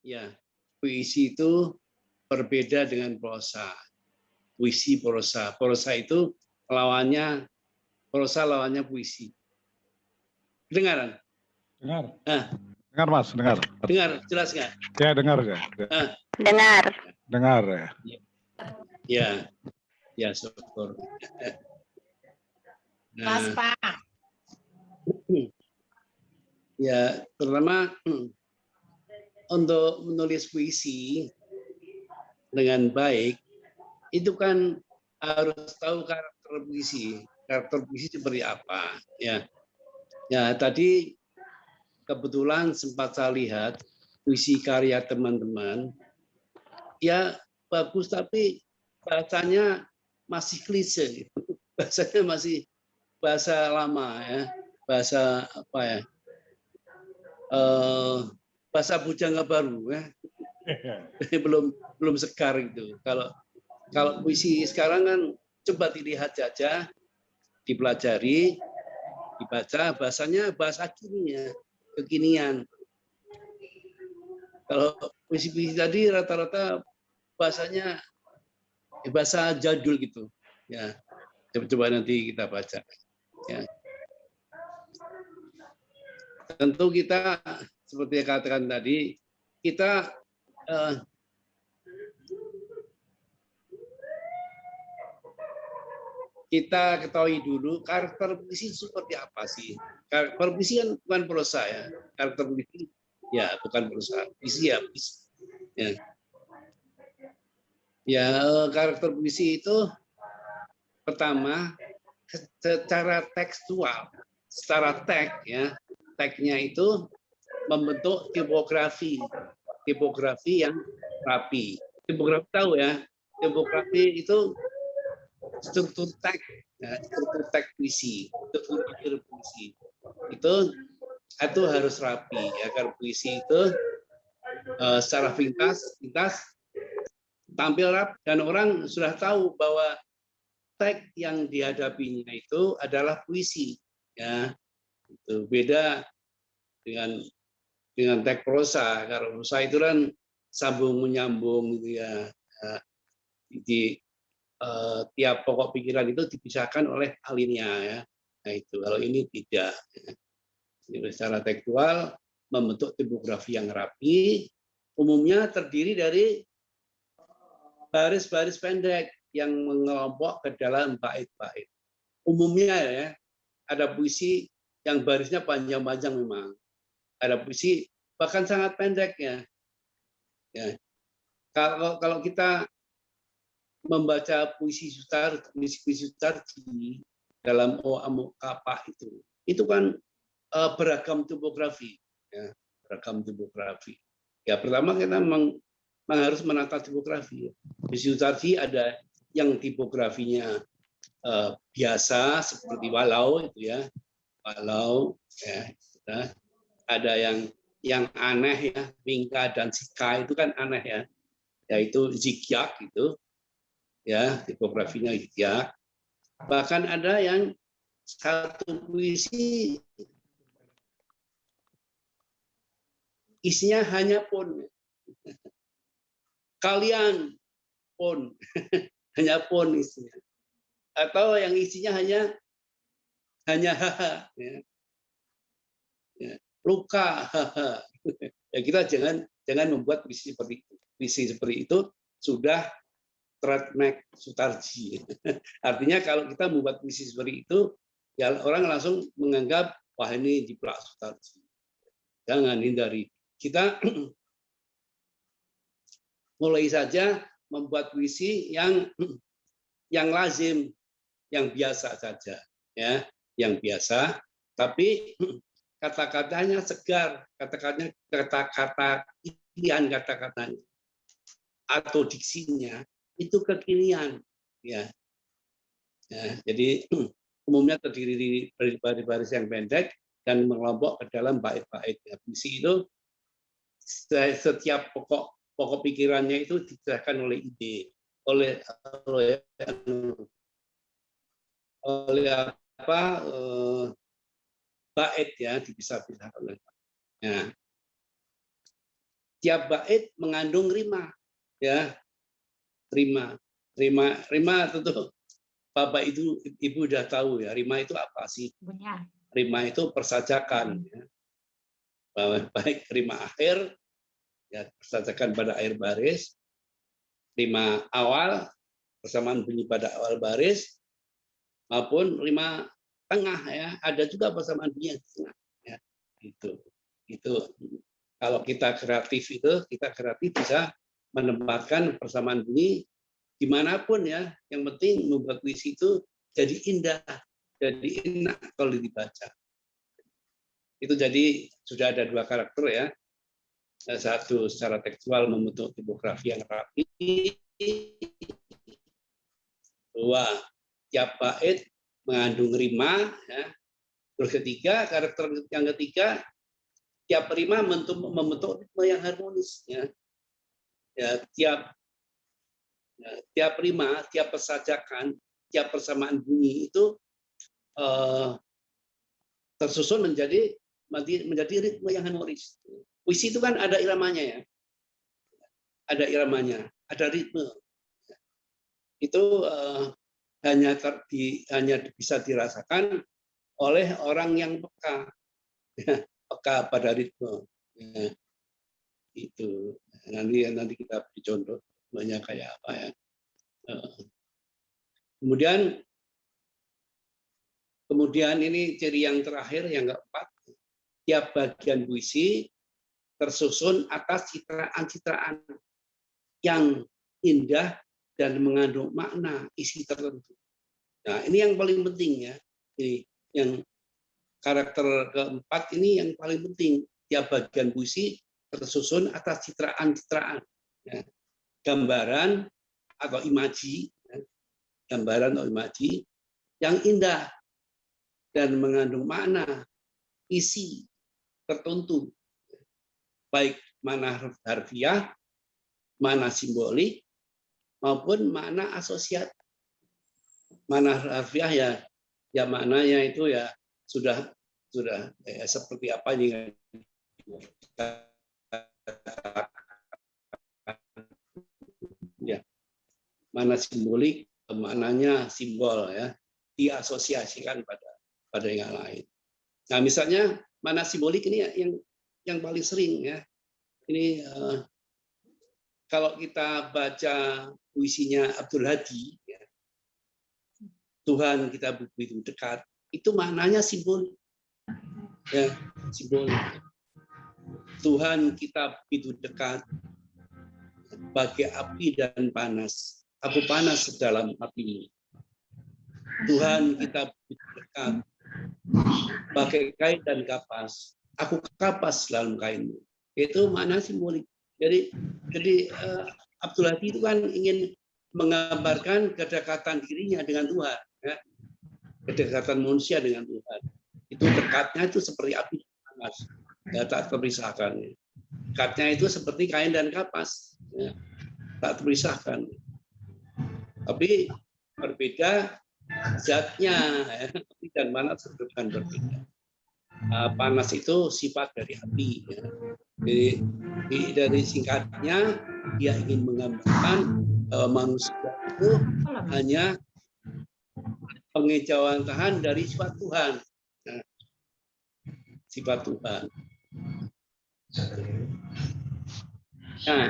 Ya, puisi itu berbeda dengan prosa. Puisi, prosa. Prosa itu lawannya, prosa lawannya puisi. Dengaran? Dengar. Ah, Dengar Mas, dengar. dengar, jelas nggak? Ya dengar ya. Ah, Dengar. Dengar ya. ya, ya syukur. Mas Nah, Pak. ya pertama untuk menulis puisi dengan baik itu kan harus tahu karakter puisi. Karakter puisi seperti apa? Ya, ya tadi kebetulan sempat saya lihat puisi karya teman-teman, ya bagus tapi bahasanya masih klise, bahasanya masih bahasa lama ya, bahasa apa ya, bahasa bujangga baru ya, belum segar itu. Kalau puisi sekarang kan coba dilihat saja, dipelajari, dibaca, bahasanya bahasa kekinian. Kalau puisi-puisi tadi rata-rata bahasanya bahasa jadul gitu. Ya, coba nanti kita baca. Ya. Tentu kita seperti yang katakan tadi, kita kita ketahui dulu karakter puisi seperti apa sih. Karakter puisi kan bukan prosa ya. Karakter puisi ya bukan prosa. Puisi ya puisi. Ya. Ya, karakter puisi itu pertama secara tekstual, secara teks ya. Teksnya itu membentuk tipografi yang rapi. Tipografi tahu ya, tipografi itu struktur teks, ya, struktur teks puisi, struktur akhir puisi. Itu harus rapi. Agar puisi itu secara pintas tampil rapi dan orang sudah tahu bahwa teks yang dihadapinya itu adalah puisi. Ya, itu beda dengan teks prosa. Kalau prosa itu kan sambung menyambung gitu ya. Di tiap pokok pikiran itu dipisahkan oleh alinea ya. Nah itu kalau ini tidak. Jadi secara tekstual membentuk tipografi yang rapi, umumnya terdiri dari baris-baris pendek yang mengelompok ke dalam bait-bait. Umumnya ya, ada puisi yang barisnya panjang-panjang memang. Ada puisi bahkan sangat pendek ya. Ya. Kalau kita membaca puisi Sutarji dalam Kapa itu kan beragam tipografi, ya, beragam tipografi. Ya pertama kita memang harus menata tipografi. Puisi Sutarji ada yang tipografinya biasa seperti walau itu ya, walau ya, ada yang aneh ya, Wingka dan Sika itu kan aneh ya, yaitu zigzag itu. Ya, tipografinya zigzag. Bahkan ada yang satu puisi isinya hanya pun. Kalian pun hanya pun isinya. Atau yang isinya hanya haha ya. Ya, luka haha. Ya kita jangan membuat puisi seperti itu. Puisi seperti itu sudah trademark Sutarji. Artinya kalau kita membuat puisi seperti itu, ya orang langsung menganggap wah ini jiplak Sutarji. Jangan hindari. Kita mulai saja membuat puisi yang lazim, yang biasa saja, ya, yang biasa. Tapi kata-katanya segar, kata-kata pilihan kata-katanya atau diksinya itu kekinian, ya. Jadi umumnya terdiri dari baris-baris yang pendek dan mengelompok ke dalam bait-bait. Ya, puisi itu setiap pokok pikirannya itu dijelaskan oleh ide, oleh apa bait ya, dipisah-pisah oleh. Ya. tiap bait mengandung rima, ya. Rima tentu Bapak itu Ibu udah tahu ya, rima itu apa sih? Benar. Rima itu persajakan, ya. Baik rima akhir, ya, persajakan pada akhir baris, rima awal, persamaan bunyi pada awal baris, maupun rima tengah, ya, ada juga persamaan bunyi di tengah, ya. Itu kalau kita kreatif kita kreatif bisa menempatkan persamaan bunyi dimanapun, ya. Yang penting membuat puisi itu jadi indah, jadi enak kalau dibaca. Itu jadi sudah ada 2 karakter, ya. Satu secara tekstual membentuk tipografi yang rapi. 2, tiap bait mengandung rima, ya. Terus karakter yang ketiga, tiap rima membentuk ritme yang harmonis, ya. Ya, tiap rima, tiap persajakan, tiap persamaan bunyi itu tersusun menjadi ritme yang harmonis. Puisi itu kan ada iramanya, ya. Ada iramanya, ada ritme. Itu hanya bisa dirasakan oleh orang yang peka, peka pada ritme. Ya, itu nanti kita beri contoh banyak kayak apa, ya. Kemudian ini ciri yang terakhir, yang keempat, tiap bagian puisi tersusun atas citraan-citraan yang indah dan mengandung makna isi tertentu. Nah, ini yang paling penting, ya. Ini yang karakter keempat ini yang paling penting. Tiap bagian puisi tersusun atas citraan-citraan, ya. Gambaran atau imaji, ya. Gambaran atau imaji yang indah dan mengandung makna isi tertentu, baik mana harfiah, mana simbolik, maupun makna asosiat. Mana harfiah, ya maknanya itu ya sudah seperti apa yang ya. Mana simbolik, maknanya simbol, ya, diasosiasikan pada yang lain. Nah, misalnya mana simbolik ini yang paling sering, ya. Ini kalau kita baca puisinya Abdul Hadi, ya, Tuhan kita begitu dekat, itu maknanya simbolik, ya, simbolik. Tuhan kita begitu dekat, bagai api dan panas, aku panas dalam apimu. Tuhan kita begitu dekat, bagai kain dan kapas, aku kapas dalam kainmu. Itu makna simbolik. Jadi Abdul Hadi itu kan ingin menggambarkan kedekatan dirinya dengan Tuhan, ya. Kedekatan manusia dengan Tuhan. Itu dekatnya itu seperti api dan panas, ya, tak terpisahkan. Dekatnya itu seperti kain dan kapas, ya, tak terpisahkan. Tapi berbeda zatnya, ya. Api dan panas bukan berbeda. Panas itu sifat dari api, ya. Jadi dari singkatnya dia ingin menggambarkan manusia itu hanya pengejauhan tahan dari sifat Tuhan, nah, sifat Tuhan. Nah,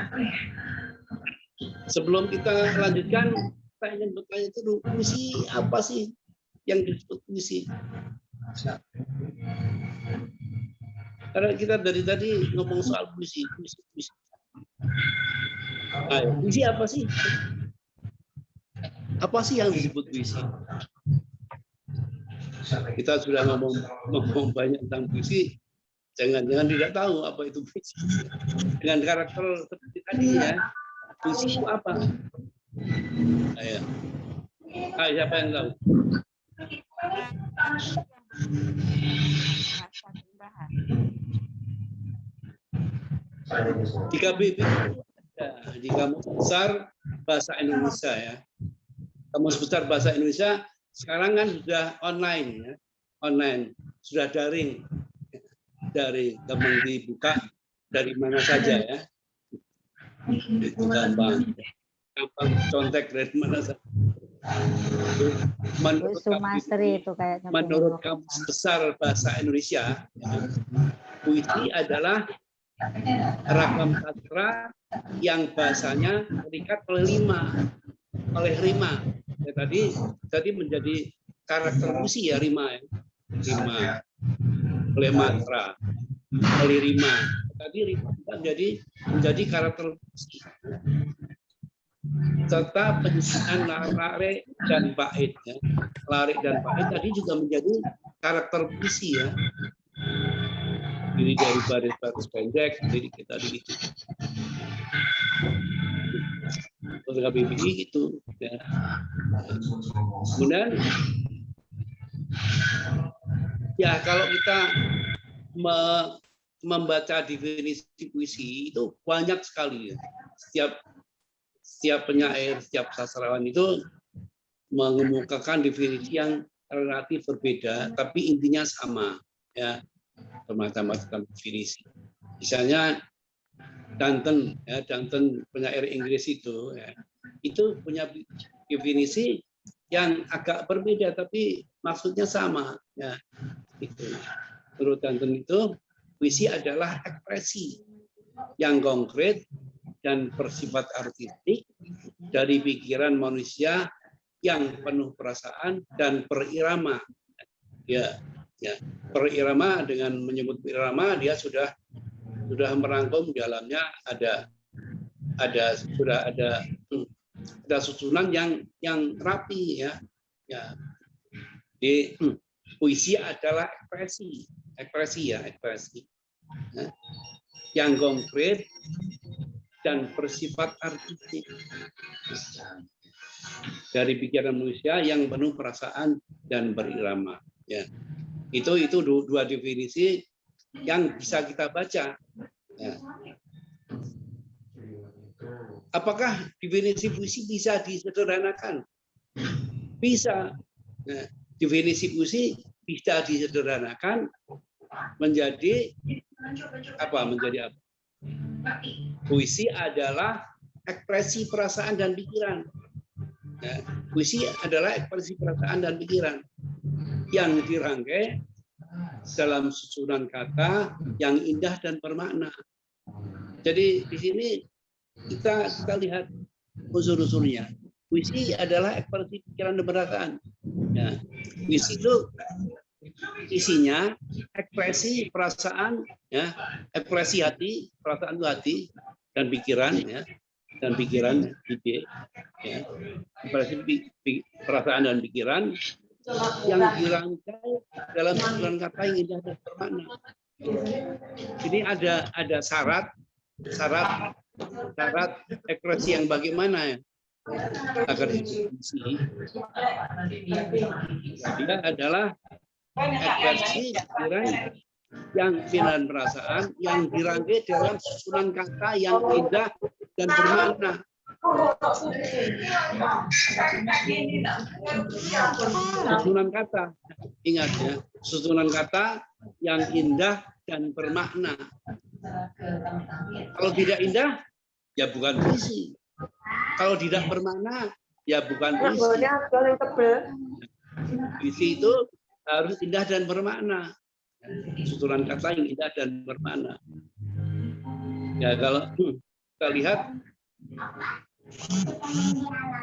sebelum kita lanjutkan, saya ingin bertanya dulu, puisi apa sih yang disebut puisi? Karena kita dari tadi ngomong soal puisi. Nah, puisi apa sih? Apa sih yang disebut puisi? Kita sudah ngomong banyak tentang puisi, jangan-jangan tidak tahu apa itu puisi. Dengan karakter seperti tadi, ya, puisi itu apa? Ayo, siapa yang tahu? Di KBBI, di Kamus Besar Bahasa Indonesia, ya. Kamus Besar Bahasa Indonesia sekarang kan sudah online, ya. Online, sudah daring, gampang dibuka dari mana saja, ya. Itu gampang contek dari mana saja. Menurut Kamus Besar Bahasa Indonesia, puisi adalah ragam sastra yang bahasanya terikat oleh rima. Ya, tadi menjadi karakter puisi ya, rima oleh mantra, oleh rima. Tadi rima menjadi karakter puisi. Serta penyusunan larik dan bait ya. Larik dan bait tadi juga menjadi karakter puisi ya. Ini dari baris-baris pendek, jadi kita gitu. Untuk KBBI gitu ya. Kemudian ya kalau kita membaca definisi puisi itu banyak sekali ya. Setiap penyair, setiap sastrawan itu mengemukakan definisi yang relatif berbeda, tapi intinya sama, ya, bermacam-macam definisi. Misalnya Danton, ya, Danton penyair Inggris itu, ya, itu punya definisi yang agak berbeda, tapi maksudnya sama, ya. Itu. Menurut Danton itu, puisi adalah ekspresi yang konkret dan bersifat artistik dari pikiran manusia yang penuh perasaan dan berirama. Ya, berirama, dengan menyebut irama dia sudah merangkum di dalamnya sudah ada susunan yang rapi ya. Di puisi adalah ekspresi yang konkret dan bersifat artistik dari pikiran manusia yang penuh perasaan dan berirama. Ya, itu dua definisi yang bisa kita baca. Ya. Apakah definisi puisi bisa disederhanakan? Bisa. Nah, definisi puisi bisa disederhanakan menjadi apa? Puisi adalah ekspresi perasaan dan pikiran. Ya, puisi adalah ekspresi perasaan dan pikiran yang dirangkai dalam susunan kata yang indah dan bermakna. Jadi di sini kita lihat unsur-unsurnya. Puisi adalah ekspresi pikiran dan perasaan. Ya, puisi itu isinya ekspresi perasaan, ya, ekspresi hati, perasaan itu hati dan pikiran, ya, dan pikiran ide, ya, ekspresi perasaan dan pikiran yang dirangkai dalam susunan kata yang indah dan bermakna. Jadi ada syarat ekspresi yang bagaimana ya agar diisi. Dia adalah ekspresi pikiran yang pikiran perasaan yang dirangkai dalam susunan kata yang indah dan bermakna. Susunan kata, ingat ya, susunan kata yang indah dan bermakna. Kalau tidak indah, ya bukan puisi. Kalau tidak bermakna, ya bukan puisi. Puisi itu harus indah dan bermakna. Susunan kata yang indah dan bermakna. Ya, kalau kita lihat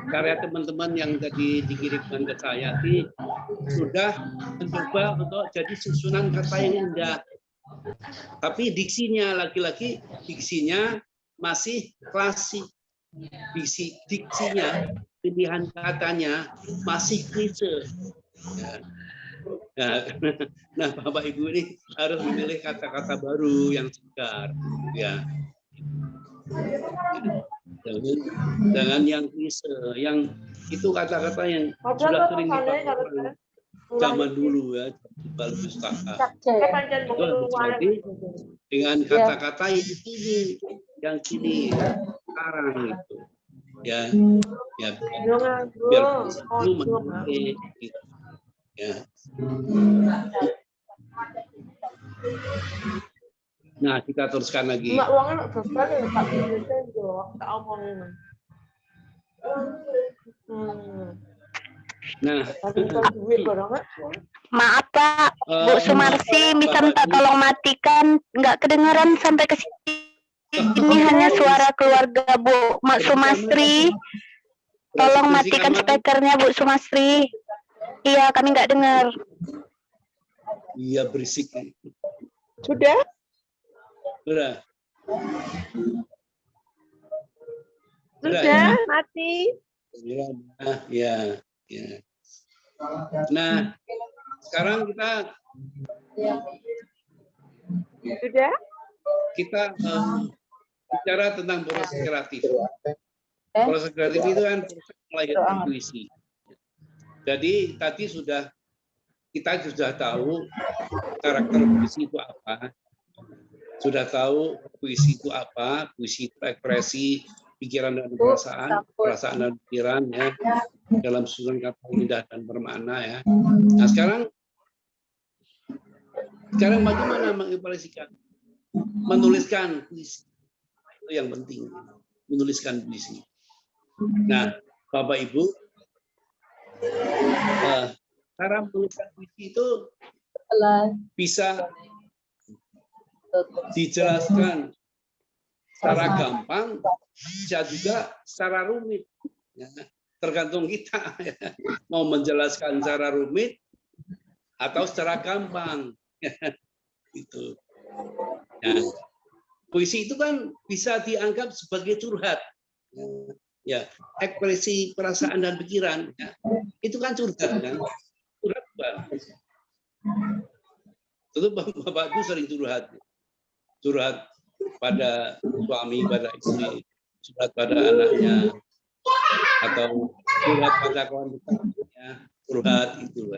karya teman-teman yang tadi dikirimkan ke saya sih sudah mencoba untuk jadi susunan kata yang indah. Tapi diksinya lagi-lagi diksinya masih klasik. Diksinya, pilihan katanya masih klise. Ya. Nah, Bapak Ibu ini harus memilih kata-kata baru yang segar, ya. Jangan yang klise, yang itu kata-kata yang sudah sering dipakai zaman dulu ya, Bal Pustaka. Itu harus diganti dengan kata-kata yang kini sekarang itu. Ya, biar itu menarik gitu. Ya. Nah, kita teruskan lagi. Enggak, uangnya enggak selesai ya, Pak. Tak omongin. Nah, Duit barangnya. Maaf Pak, Bu Sumarsi, bisa Bapak minta Ibu. tolong matikan, nggak kedengeran sampai ke sini, hanya suara keluarga Bu Mak Sumastri. Tolong matikan speakernya Bu Sumastri. Iya, kami nggak dengar. Iya, berisik. Sudah? Sudah. Sudah, mati. Ya. Nah, sekarang kita bicara tentang proses kreatif. Proses kreatif itu kan proses melahirkan puisi. Jadi tadi kita sudah tahu karakter puisi itu apa. Sudah tahu puisi itu apa, puisi itu ekspresi pikiran dan perasaan dan pikiran ya, dalam susunan kata indah dan bermakna ya. Nah sekarang bagaimana mengekspresikan, menuliskan puisi, itu yang penting, menuliskan puisi. Nah Bapak Ibu, cara menuliskan puisi itu bisa dijelaskan secara gampang, bisa juga secara rumit. Ya, tergantung kita ya. Mau menjelaskan secara rumit atau secara gampang. Itu. Ya. Puisi itu kan bisa dianggap sebagai curhat. Ya, ekspresi perasaan dan pikiran. Ya. Itu kan curhat kan. Curhat Bang. Tentu Bapak itu sering curhat. Curhat pada suami, pada istri, curhat pada anaknya, atau curhat pada kawan dekatnya, curhat itu.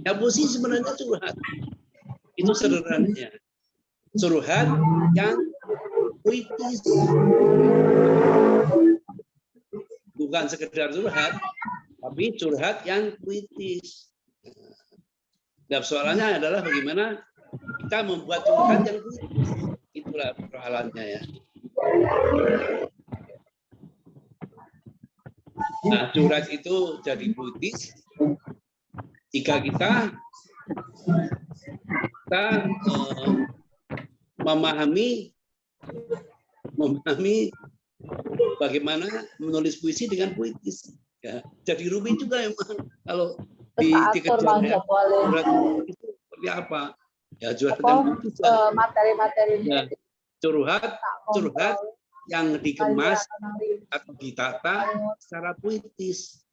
Ya puisi sebenarnya curhat. Itu sederhananya. Curhat yang puitis. Bukan sekedar curhat, tapi curhat yang puitis. Nah, soalnya adalah bagaimana kita membuat curhat yang puitis. Itulah persoalannya ya. Nah, curhat itu jadi puitis jika kita memahami bagaimana menulis puisi dengan puitis. Ya, jadi rumit juga emang kalau dikejar ya. Curhat itu seperti apa? Ya materi-materi ya, curhat yang dikemas atau ditata secara puitis,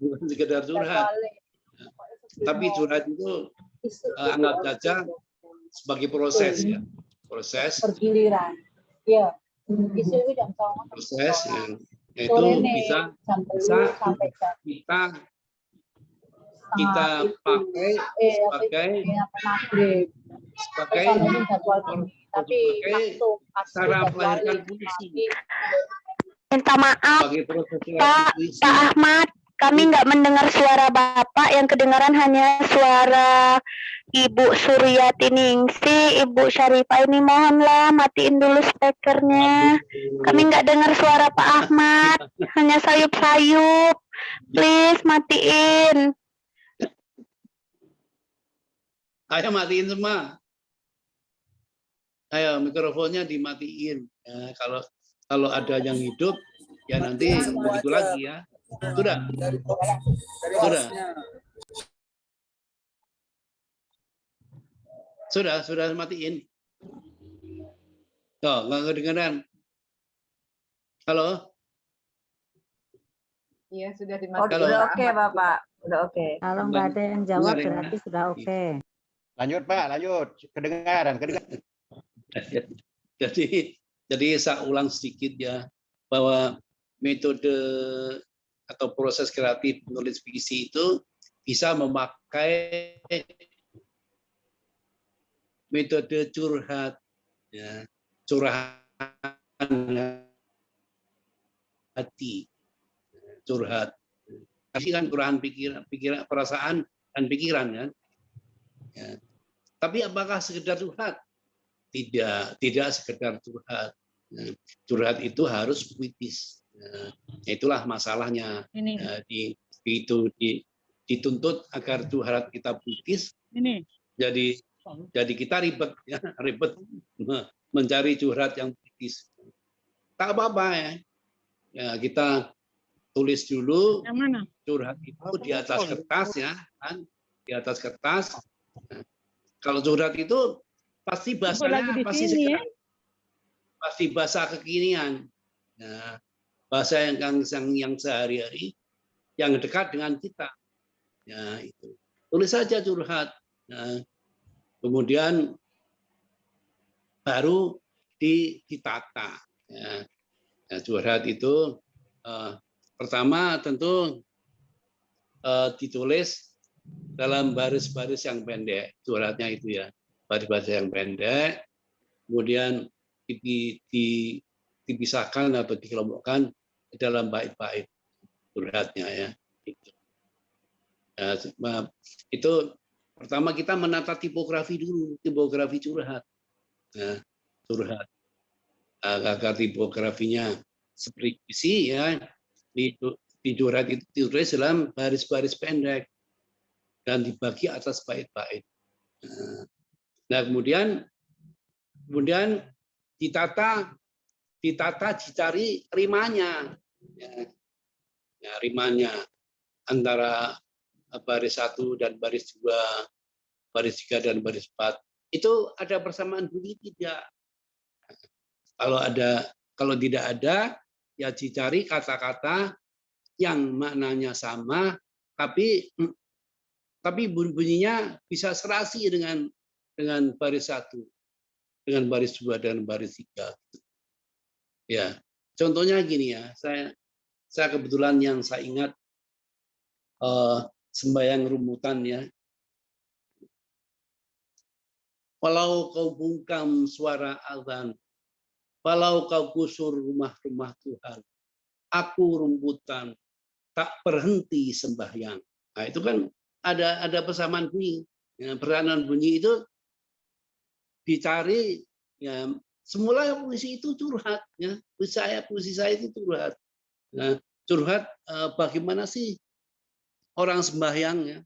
bukan sekedar curhat. Tapi curhat itu anggap saja sebagai proses ya, proses pergiliran. Iya. Proses yang itu bisa kita pakai sebagai cara melahirkan puisi. Minta maaf Pak Ahmad, kami nggak mendengar suara Bapak, yang kedengaran hanya suara Ibu Suryati Ningsi, Ibu Syarifah. Ini mohonlah matiin dulu speakernya. Kami nggak dengar suara Pak Ahmad, hanya sayup-sayup. Please matiin. Ayo matiin semua. Ayo mikrofonnya dimatiin. Ya, kalau ada yang hidup ya nanti begitu lagi ya. Sudah matiin. Tuh, nggak kedengeran. Halo? Iya, sudah dimatikan. Udah oke, Bapak. Udah oke. Kalau nggak ada yang jawab berarti sudah oke. Lanjut Pak, lanjut. Kedengaran. Jadi saya ulang sedikit ya, bahwa metode atau proses kreatif menulis puisi itu bisa memakai metode curhat, ya, curahan hati, curhat. Kasih kan curahan pikiran, perasaan dan pikiran kan. Ya. Tapi apakah sekedar curhat? tidak sekedar curhat. Curhat itu harus puitis. Itulah masalahnya. Dituntut agar curhat kita puitis. Jadi kita ribet ya, ribet mencari curhat yang puitis. Tak apa-apa ya. Ya, kita tulis dulu curhat itu di atas kertas ya, kan? Di atas kertas. Nah, kalau curhat itu pasti bahasanya pasti bahasa kekinian. Nah, bahasa yang sehari-hari, yang dekat dengan kita. Ya, itu. Tulis saja curhat. Nah, kemudian baru ditata. Ya. Nah, curhat itu pertama tentu ditulis dalam baris-baris yang pendek, curhatnya itu ya, baris-baris yang pendek, kemudian dipisahkan atau dikelompokkan dalam bait-bait curhatnya ya. Itu pertama kita menata tipografi dulu, tipografi curhat, curhat agar tipografinya seperti puisi ya. Di curhat itu ditulis dalam baris-baris pendek dan dibagi atas bait-bait. Nah, kemudian ditata dicari rimanya, ya, rimanya antara baris 1 dan baris 2, baris 3 dan baris 4. Itu ada persamaan bunyi tidak? Kalau tidak ada, ya dicari kata-kata yang maknanya sama, tapi bunyinya bisa serasi dengan baris 1, dengan baris 2 dan baris 3. Ya, contohnya gini ya, saya kebetulan yang saya ingat sembahyang rumutan ya. Walau kau bungkam suara azan, walau kau gusur rumah-rumah Tuhan, aku rumputan tak berhenti sembahyang. Nah, itu kan ada persamaan bunyi. Ya, persamaan bunyi itu dicari ya. Semula puisi itu curhat ya. Puisi saya itu curhat. Nah, curhat bagaimana sih orang sembahyang ya?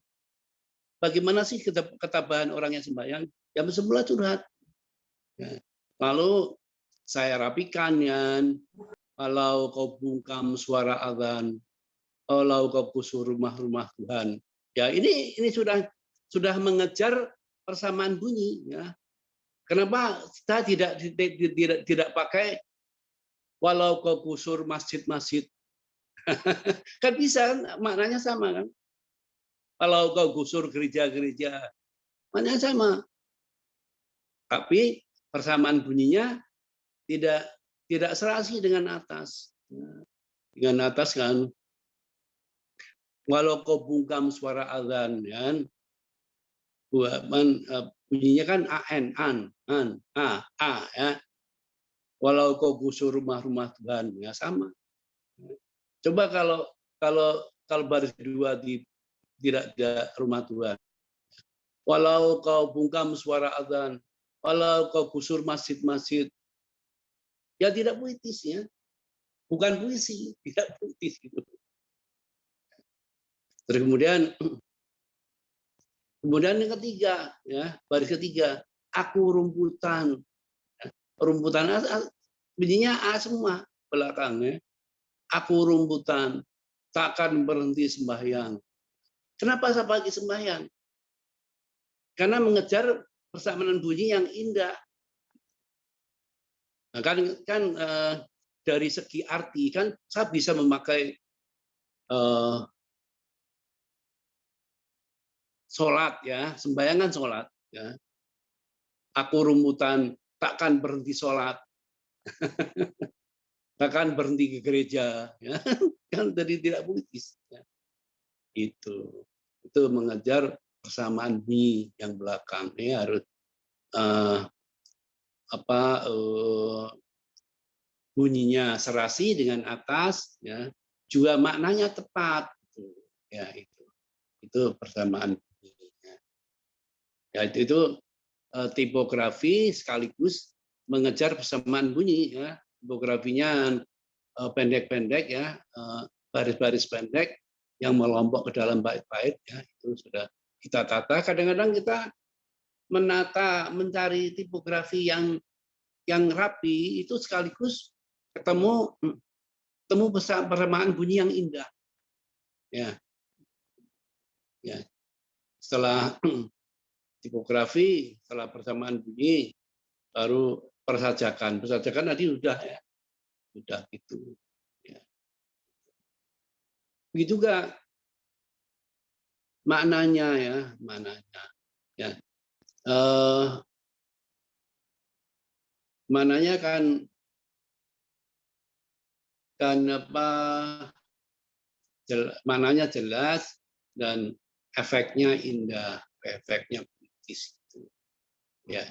Bagaimana sih ketabahan orang yang sembahyang? Yang semula curhat. Ya. Lalu saya rapikan ya. Walau kau bungkam suara azan, walau kau kusur rumah-rumah Tuhan. Ya, ini sudah mengejar persamaan bunyi ya. Kenapa kita tidak pakai walau kau kusur masjid-masjid? Kan bisa, maknanya sama kan? Kalau kau gusur gereja-gereja, maknanya sama. Tapi persamaan bunyinya tidak serasi dengan atas. Dengan atas kan, walau kau bungkam suara azan, kan? Bunyinya kan an, a ya. Walau kau gusur rumah-rumah Tuhan, ya sama. Coba kalau baris 2 tidak rumah Tuhan. Walau kau bungkam suara azan, walau kau gusur masjid-masjid, ya tidak puitis ya. Bukan puisi, tidak puitis gitu. Terus kemudian yang ketiga, ya, baris ketiga, aku rumputan. Rumputan bunyinya A semua belakangnya. Aku rumputan, takkan berhenti sembahyang. Kenapa saya pakai sembahyang? Karena mengejar persamaan bunyi yang indah. Nah, kan dari segi arti kan saya bisa memakai sholat ya, sembahyang kan sholat ya. Aku rumputan takkan berhenti sholat, takkan berhenti ke gereja ya. Kan tadi tidak puitis ya. Itu mengejar persamaan bunyi yang belakang ya, harus bunyinya serasi dengan atas ya, juga maknanya tepat ya. Itu persamaan bunyinya ya. Itu tipografi sekaligus mengejar persamaan bunyi ya. Tipografinya pendek-pendek ya, baris-baris pendek yang melompok ke dalam bait-bait ya, itu sudah kita tata. Kadang-kadang kita mencari tipografi yang rapi itu sekaligus ketemu persamaan bunyi yang indah. Ya. Ya. Setelah tipografi, setelah persamaan bunyi, baru persajakan. Persajakan tadi udah ya. Udah gitu. Ya. Begitu juga maknanya ya, maknanya. Ya. Maknanya kan apa? Maknanya jelas dan efeknya indah, efeknya puitis itu. Ya.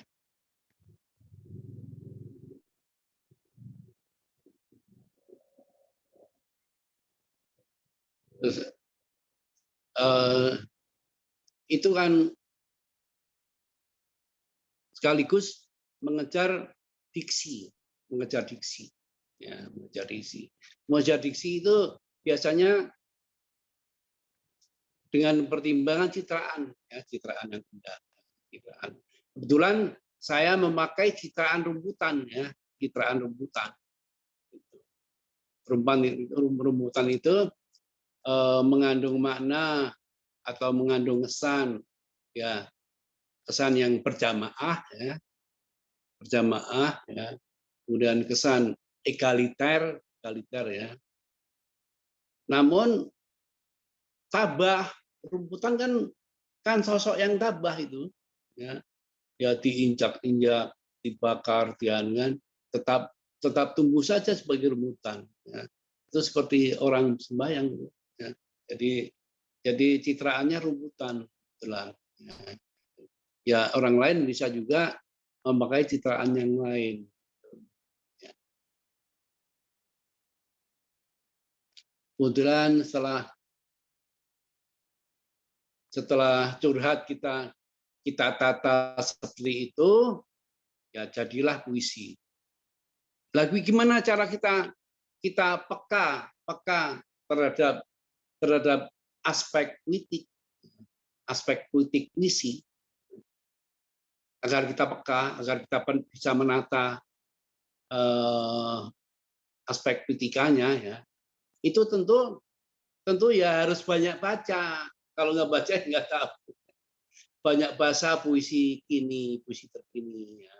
Terus, itu kan sekaligus mengejar diksi, ya, mengejar diksi. Mengejar diksi itu biasanya dengan pertimbangan citraan, ya, citraan yang indah. Citraan. Kebetulan saya memakai citraan rumputan, ya, citraan rumputan. Rumputan itu mengandung makna atau mengandung kesan, ya, kesan yang berjamaah, ya, kemudian kesan egaliter, ya. Namun tabah rumputan kan sosok yang tabah itu, ya, diinjak-injak, dibakar, diangan, tetap tumbuh saja sebagai rumputan. Ya. Itu seperti orang sembahyang. Ya. Jadi citraannya rumputan, itulah. Ya, orang lain bisa juga memakai citraan yang lain. Ya. Kemudian setelah curhat kita tata seperti itu, ya jadilah puisi. Lagi gimana cara kita peka terhadap aspek puitik puisi, agar kita peka, agar kita bisa menata aspek puitikanya, ya. Itu tentu ya harus banyak baca. Kalau nggak baca nggak tahu. Banyak bahasa puisi kini, puisi terkini, ya.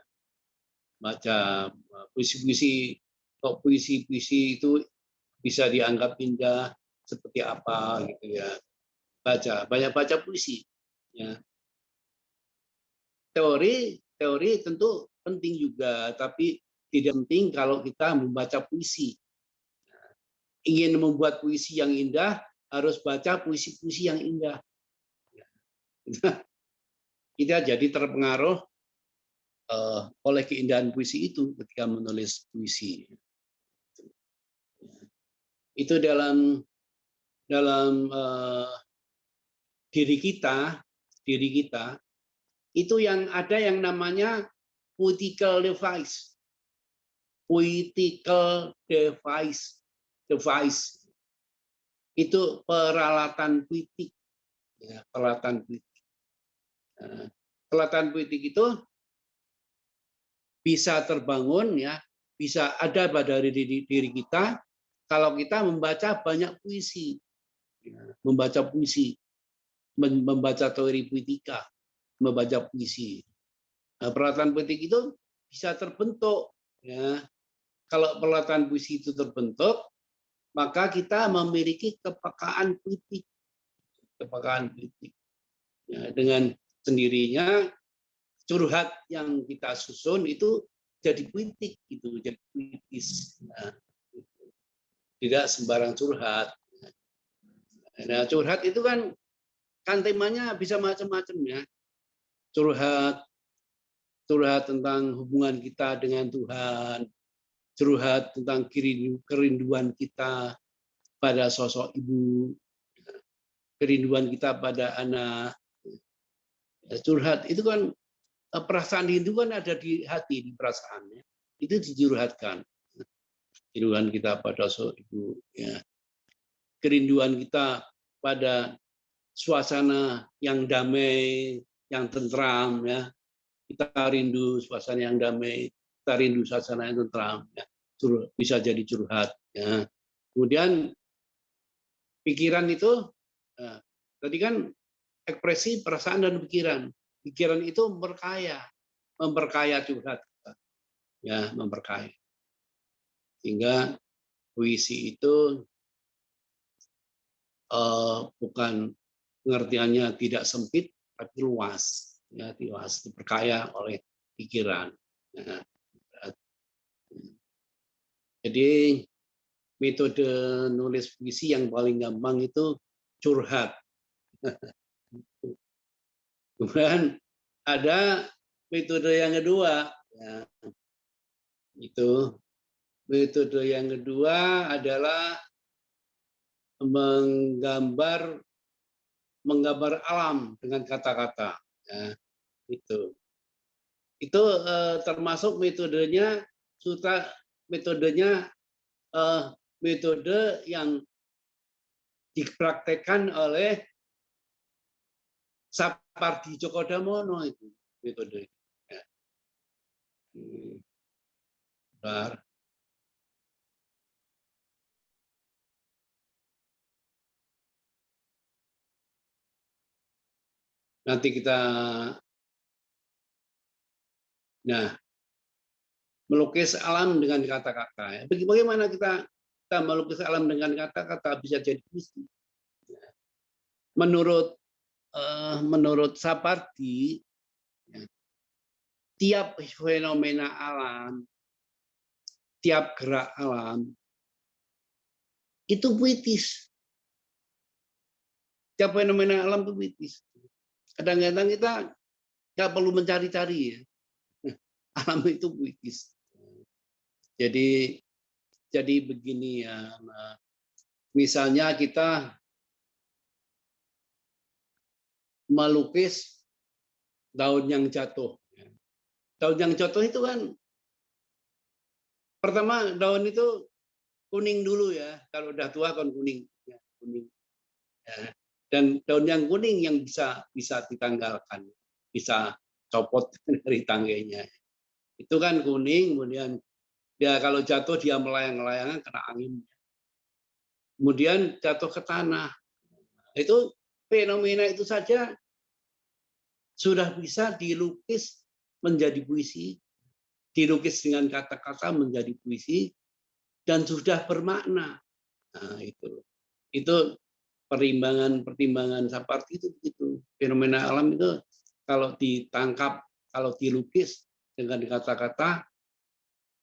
Baca puisi-puisi, kok puisi-puisi itu bisa dianggap indah seperti apa gitu ya. Banyak baca puisi, ya. Teori tentu penting juga, tapi tidak penting kalau kita membaca puisi. Ingin membuat puisi yang indah, harus baca puisi-puisi yang indah. Kita jadi terpengaruh oleh keindahan puisi itu ketika menulis puisi. Itu dalam diri kita itu yang ada yang namanya poetical device. Itu peralatan puitik, ya, peralatan puitik. Peralatan puitik itu bisa terbangun, ya, bisa ada pada diri kita kalau kita membaca banyak puisi, ya, membaca teori puitika, membaca puisi. Nah, peralatan puitik itu bisa terbentuk, ya. Kalau peralatan puisi itu terbentuk, maka kita memiliki kepekaan puitik. Ya, dengan sendirinya curhat yang kita susun itu jadi puitik, gitu, jadi puitis. Nah, tidak sembarang curhat. Nah, curhat itu kan temanya bisa macam-macam, ya. Curhat tentang hubungan kita dengan Tuhan, curhat tentang kerinduan kita pada sosok ibu, kerinduan kita pada anak. Curhat itu kan perasaan rindu kan ada di hati, di perasaannya. Itu dijurhatkan. Kerinduan kita pada sosok ibu, ya. Kerinduan kita pada suasana yang damai, yang tentram, ya. Kita rindu suasana yang damai, kita rindu suasana yang tentram, ya. Bisa jadi curhat, ya. Kemudian pikiran itu, tadi kan ekspresi perasaan dan pikiran. Pikiran itu memperkaya curhat, ya, memperkaya. Sehingga puisi itu bukan pengertiannya tidak sempit, tapi luas, ya, luas, diperkaya oleh pikiran. Ya. Jadi metode nulis puisi yang paling gampang itu curhat. Kemudian ada metode yang kedua, ya, itu metode yang kedua adalah menggambar alam dengan kata-kata, ya, itu termasuk metode yang dipraktekkan oleh Sapardi Djoko Damono, itu metode. Ya. Bentar. Nanti kita, melukis alam dengan kata-kata. Bagaimana kita melukis alam dengan kata-kata bisa jadi puisi. Menurut Sapardi, tiap fenomena alam, tiap gerak alam itu puitis. Tiap fenomena alam itu puitis. Kadang-kadang kita nggak perlu mencari-cari, ya. Alam itu puitis. Jadi begini, ya. Misalnya kita melukis daun yang jatuh. Daun yang jatuh itu kan pertama daun itu kuning dulu, ya. Kalau udah tua kan kuning, ya, kuning. Ya. Dan daun yang kuning yang bisa ditanggalkan, bisa copot dari tangganya. Itu kan kuning, kemudian ya kalau jatuh dia melayang-layang kena angin. Kemudian jatuh ke tanah. Itu fenomena itu saja sudah bisa dilukis menjadi puisi, dilukis dengan kata-kata menjadi puisi, dan sudah bermakna. Nah, itu pertimbangan Sapardi itu begitu. Fenomena alam itu kalau ditangkap, kalau dilukis dengan kata-kata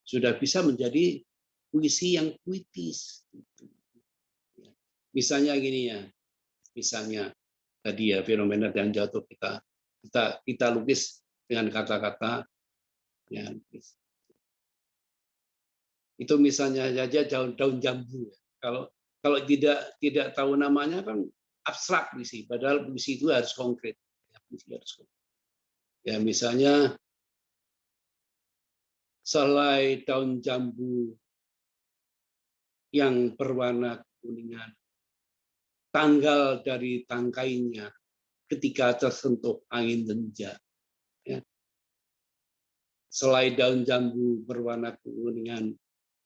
sudah bisa menjadi puisi yang puitis. Misalnya gini, ya, misalnya tadi, ya, fenomena yang jatuh kita lukis dengan kata-kata, ya. Itu misalnya saja daun jambu. Kalau tidak tahu namanya kan abstrak puisi, padahal puisi itu harus konkret. Ya, misalnya selai daun jambu yang berwarna kuningan, tanggal dari tangkainya ketika tersentuh angin senja. Ya. Selai daun jambu berwarna kuningan,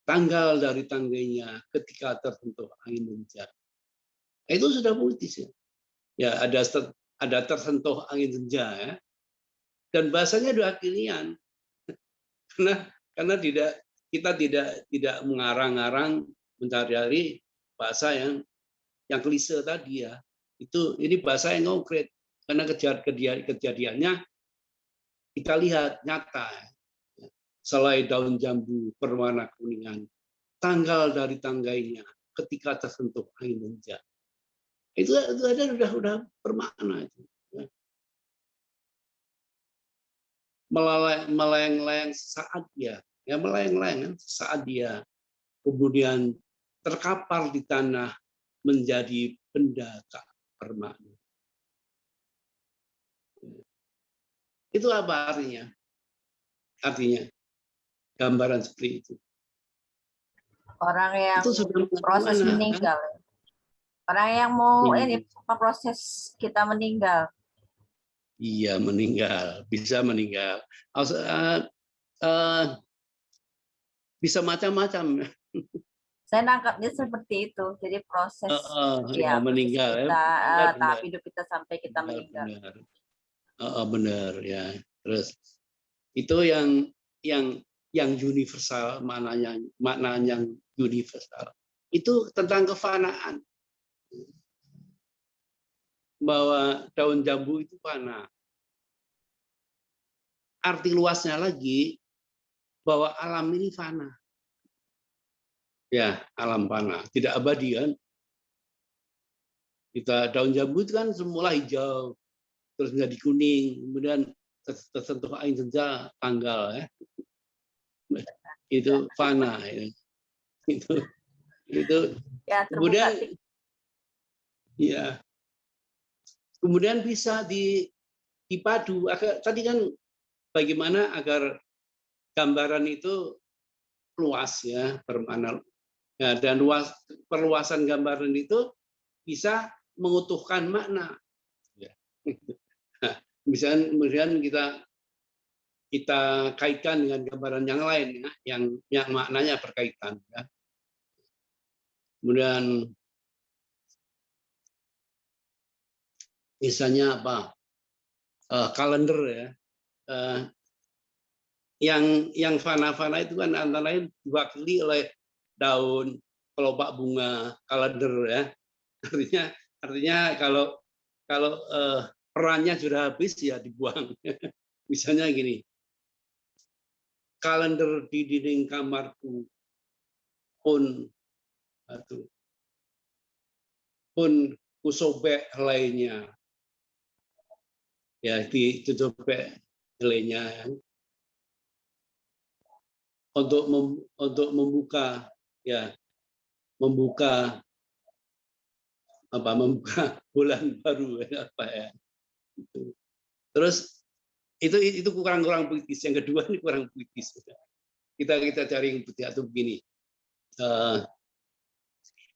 tanggal dari tanggainya ketika tersentuh angin senja. Itu sudah puitis, ya. Ya, ada tersentuh angin senja, ya. Dan bahasanya sudah kekinian. Karena kita tidak mengarang-arang mencari bahasa yang klise tadi, ya. Ini bahasa yang konkret karena kejadiannya kita lihat nyata. Selai daun jambu berwarna kuningan, tanggal dari tanggainya ketika tersentuh angin senja. Itu sudah bermakna itu. Melayang-layang saat dia, ya, melayang-layang saat dia kemudian terkapar di tanah menjadi benda tak bermakna. Itu apa artinya? Artinya gambaran seperti itu. Orang yang Itu sudah proses mana, meninggal. Orang yang mau Iya. ini proses kita meninggal. Iya, meninggal, bisa meninggal. Bisa macam-macam. Saya nangkapnya seperti itu. Jadi proses Ya, proses meninggal ya. kita Benar, tahap benar. hidup kita sampai kita meninggal. Benar. Benar ya. Terus itu yang universal, makna yang universal. Itu tentang kefanaan. Bahwa daun jambu itu fana. Arti luasnya lagi bahwa alam ini fana. Ya, alam fana, tidak abadi kan. Kita daun jambu itu kan semula hijau, terus menjadi kuning, kemudian tersentuh angin senja, tanggal ya. Itu fana ya. Itu Ya, kemudian terbuka. ya. Kemudian bisa dipadu. Tadi kan bagaimana agar gambaran itu luas ya, bermakna. Ya, dan perluasan gambaran itu bisa mengutuhkan makna. Ya. Nah, misalnya kemudian kita kaitkan dengan gambaran yang lain ya, yang maknanya berkaitan. Ya. Kemudian misalnya apa? Kalender ya. Yang fana-fana itu kan antara lain diwakili oleh daun, kelopak bunga, kalender ya. Artinya kalau perannya sudah habis ya dibuang. Misalnya gini. Kalender di dinding kamarku pun kusobek helainya. Ya, disobek helainya untuk membuka bulan baru apa ya. Terus itu kurang puitis. Yang kedua ini kurang puitis. Kita cari yang putih atau begini.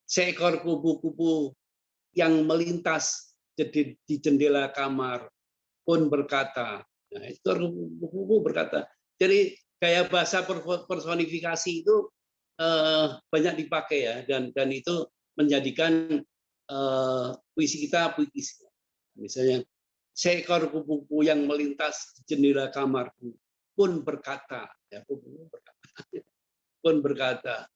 Seekor kupu-kupu yang melintas di jendela kamar pun berkata. Nah, ekor kupu-kupu berkata. Jadi gaya bahasa personifikasi itu banyak dipakai ya, dan itu menjadikan puisi kita puitis. Misalnya, seekor kupu-kupu yang melintas di jendela kamarku pun berkata, ya, pun berkata,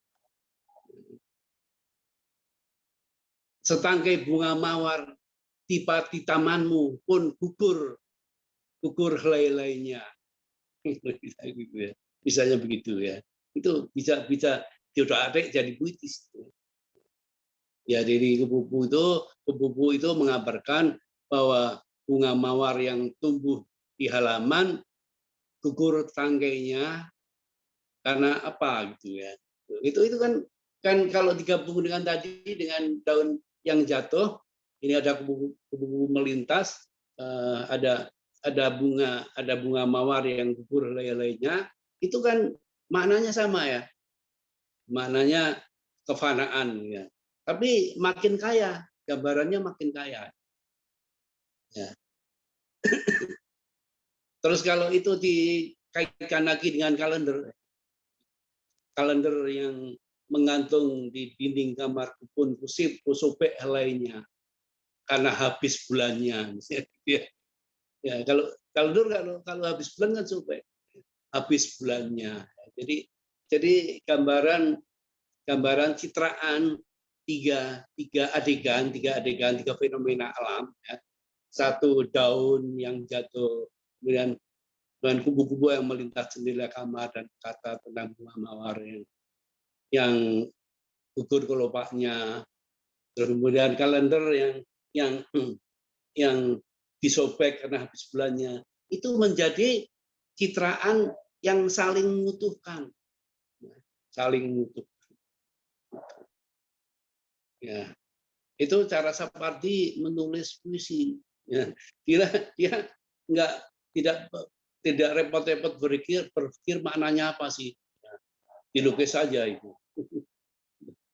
setangkai bunga mawar tiba di tamanmu pun gugur helai-helainya. Misalnya begitu ya. Itu bisa diodak-adik jadi puitis. Ya, dari kupu-kupu itu mengabarkan bahwa bunga mawar yang tumbuh di halaman gugur tangkainya karena apa gitu ya. Itu kan kalau digabung dengan tadi dengan daun yang jatuh, ini ada kupu-kupu melintas, ada bunga mawar yang gugur helai-helainya, itu kan maknanya sama ya. Maknanya kefanaan ya. Tapi makin kaya, gambarannya makin kaya. Ya. Terus kalau itu dikaitkan lagi dengan kalender yang menggantung di dinding kamar pun kusobek helainya karena habis bulannya. Ya, kalau habis bulan kan sobek, habis bulannya. Jadi gambaran citraan tiga adegan, tiga fenomena alam. Ya. Satu daun yang jatuh, kemudian kubu-kubu yang melintas jendela kamar dan kata tentang bunga mawar yang gugur kelopaknya, kemudian kalender yang disobek karena habis bulannya, itu menjadi citraan yang saling mengutuhkan, Ya, itu cara Sapardi menulis puisi. Ya, dia nggak tidak repot-repot berpikir maknanya apa sih, dilukis saja itu.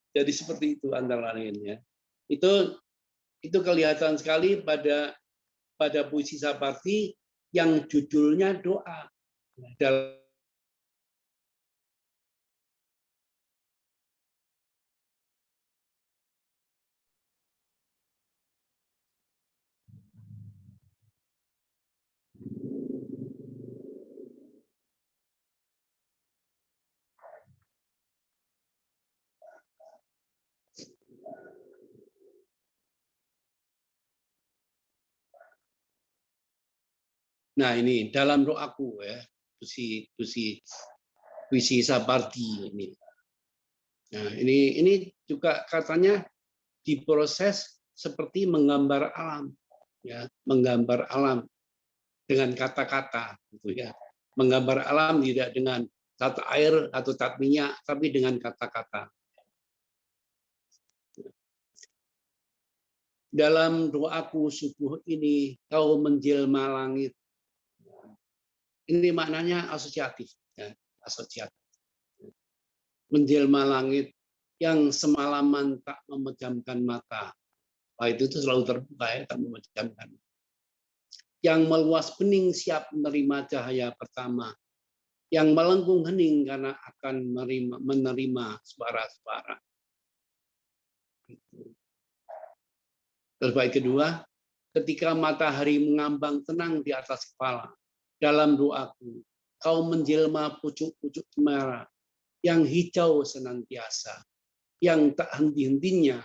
Jadi seperti itu antara lainnya. Itu kelihatan sekali pada puisi Sapardi yang judulnya doa. Nah ini dalam doaku ya, puisi Sapardi ini. Nah ini juga katanya diproses seperti menggambar alam, ya, menggambar alam dengan kata-kata, gitu ya. Menggambar alam tidak dengan cat air atau cat minyak, tapi dengan kata-kata. Dalam doaku subuh ini, kau menjelma langit. Ini maknanya asosiatif, ya, asosiatif. Menjelma langit yang semalaman tak memejamkan mata. Nah, itu selalu terbuka ya, tak memejamkan. Yang meluas bening siap menerima cahaya pertama. Yang melengkung hening karena akan menerima suara-suara. Terus baik kedua, ketika matahari mengambang tenang di atas kepala. Dalam doaku, kau menjelma pucuk-pucuk cemara yang hijau senantiasa, yang tak henti-hentinya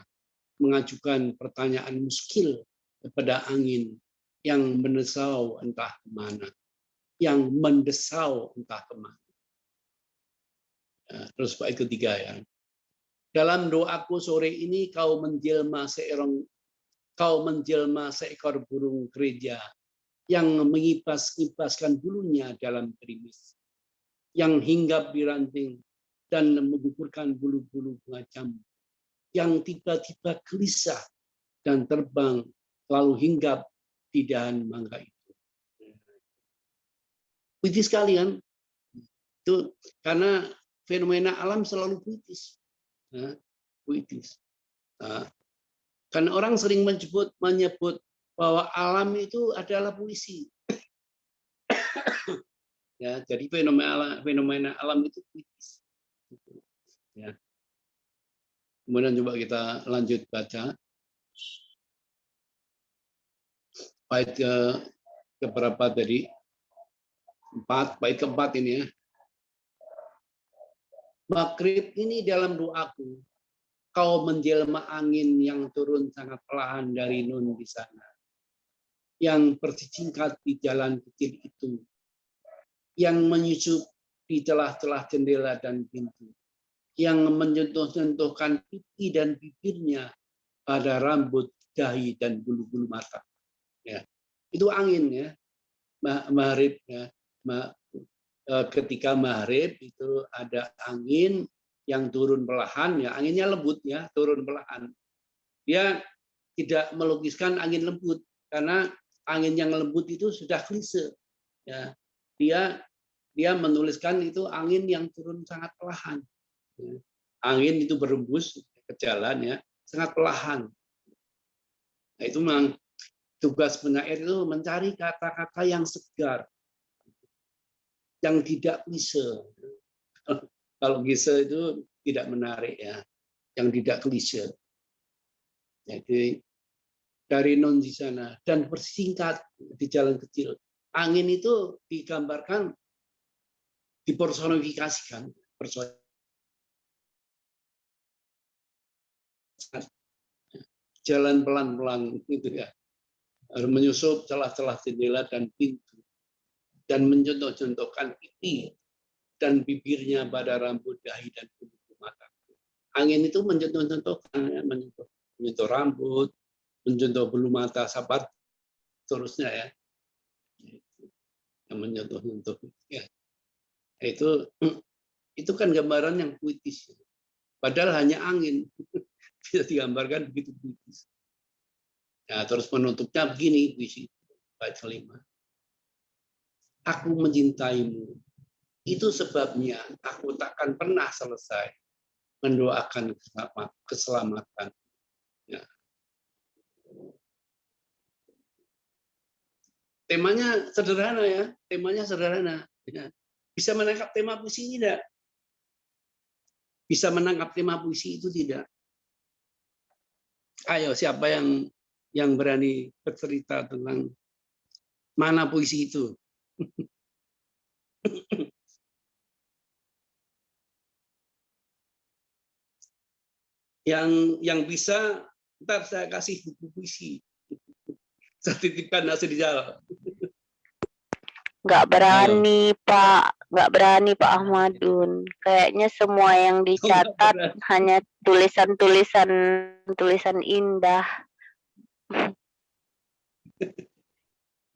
mengajukan pertanyaan muskil kepada angin yang mendesau entah kemana, yang mendesau entah kemana. Terus baik ketiga ya, dalam doaku sore ini kau menjelma seekor burung gereja yang mengibas-ibaskan bulunya dalam gerimis, yang hinggap di ranting dan menggugurkan bulu-bulu bunga jambu, yang tiba-tiba gelisah dan terbang lalu hinggap di dahan mangga itu. Puitis sekali kan? Itu karena fenomena alam selalu puitis. Puitis. Kan orang sering menyebut bahwa alam itu adalah puisi. Ya, jadi fenomena alam itu puitis. Ya. Kemudian coba kita lanjut baca. Bait ke berapa tadi? 4, bait keempat ini ya. Maghrib ini dalam doaku, kau menjelma angin yang turun sangat perlahan dari nun di sana, yang bersingkat di jalan kecil itu, yang menyusup di celah-celah jendela dan pintu, yang menyentuh-sentuhkan pipi dan bibirnya pada rambut, dahi, dan bulu-bulu mata. Ya, itu angin ya, maghrib ya. Ketika maghrib itu ada angin yang turun perlahan, ya anginnya lembut ya, turun perlahan. Dia tidak melukiskan angin lembut karena angin yang lembut itu sudah klise. Ya, dia menuliskan itu angin yang turun sangat perlahan. Angin itu berembus ke jalan ya, sangat perlahan. Nah, itu memang tugas penyair itu mencari kata-kata yang segar, yang tidak klise. Kalau klise itu tidak menarik ya, yang tidak klise. Jadi dari non di sana dan bersingkat di jalan kecil. Angin itu digambarkan, dipersonifikasikan, jalan pelan-pelan gitu ya, menyusup celah-celah jendela dan pintu, dan mencontoh-contohkan pipi dan bibirnya pada rambut, dahi, dan bulu mata. Angin itu mencontoh-contohkan, mencontoh rambut, mencontoh bulu mata, sabar, terusnya ya, yang mencontoh-contoh ya. Itu kan gambaran yang puitis. Padahal hanya angin bisa digambarkan begitu puitis. Nah, terus penutupnya begini puisi bait kelima. aku mencintaimu. Itu sebabnya aku takkan pernah selesai mendoakan keselamatan. Ya. Temanya sederhana ya, temanya sederhana. Ya. Bisa menangkap tema puisi tidak? Bisa menangkap tema puisi itu tidak? Ayo, siapa yang berani bercerita tentang mana puisi itu? Yang bisa, ntar saya kasih buku puisi. Saya titipkan di jalan. Nggak berani, Pak. Nggak berani, Pak Ahmadun. Kayaknya semua yang dicatat hanya tulisan indah.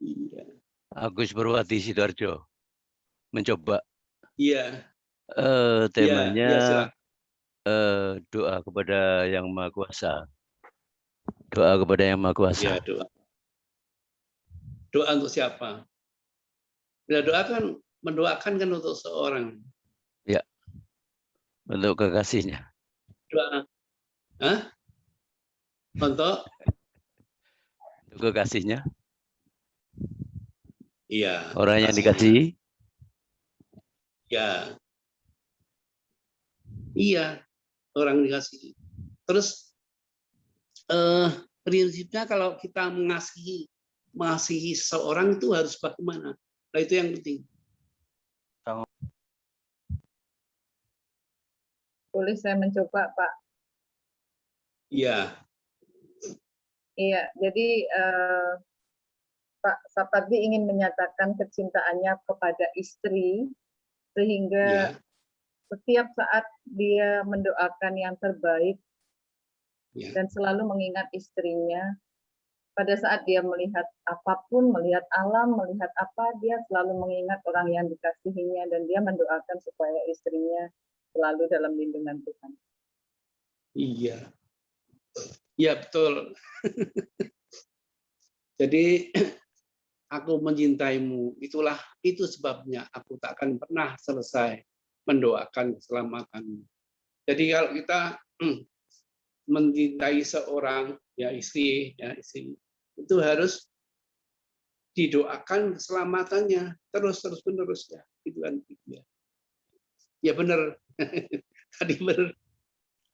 Iya. Agus Purwadi Sidoarjo mencoba. Iya. Temanya silakan. doa kepada Yang Maha Kuasa. Doa kepada Yang Maha Kuasa. Ya, doa. Doa untuk siapa? Ya, doa kan mendoakan kan untuk seorang. Ya. Untuk kekasihnya. Doa. Hah? Untuk kekasihnya. Iya. Orang yang dikasihi. Ya. Iya, orang dikasihi. Terus prinsipnya kalau kita mengasihi seseorang itu harus bagaimana? Nah, itu yang penting. Boleh saya mencoba, Pak? Iya. Iya, jadi Pak Sapardi ingin menyatakan kecintaannya kepada istri, sehingga setiap saat dia mendoakan yang terbaik dan selalu mengingat istrinya. Pada saat dia melihat apapun, melihat alam, melihat apa, dia selalu mengingat orang yang dikasihinya dan dia mendoakan supaya istrinya selalu dalam lindungan Tuhan. Iya. Iya, betul. Jadi aku mencintaimu, itu sebabnya aku tak akan pernah selesai mendoakan keselamatanmu. Jadi kalau kita mencintai seorang, ya istri, itu harus didoakan keselamatannya terus menerus ya, gitu kan? Ya benar.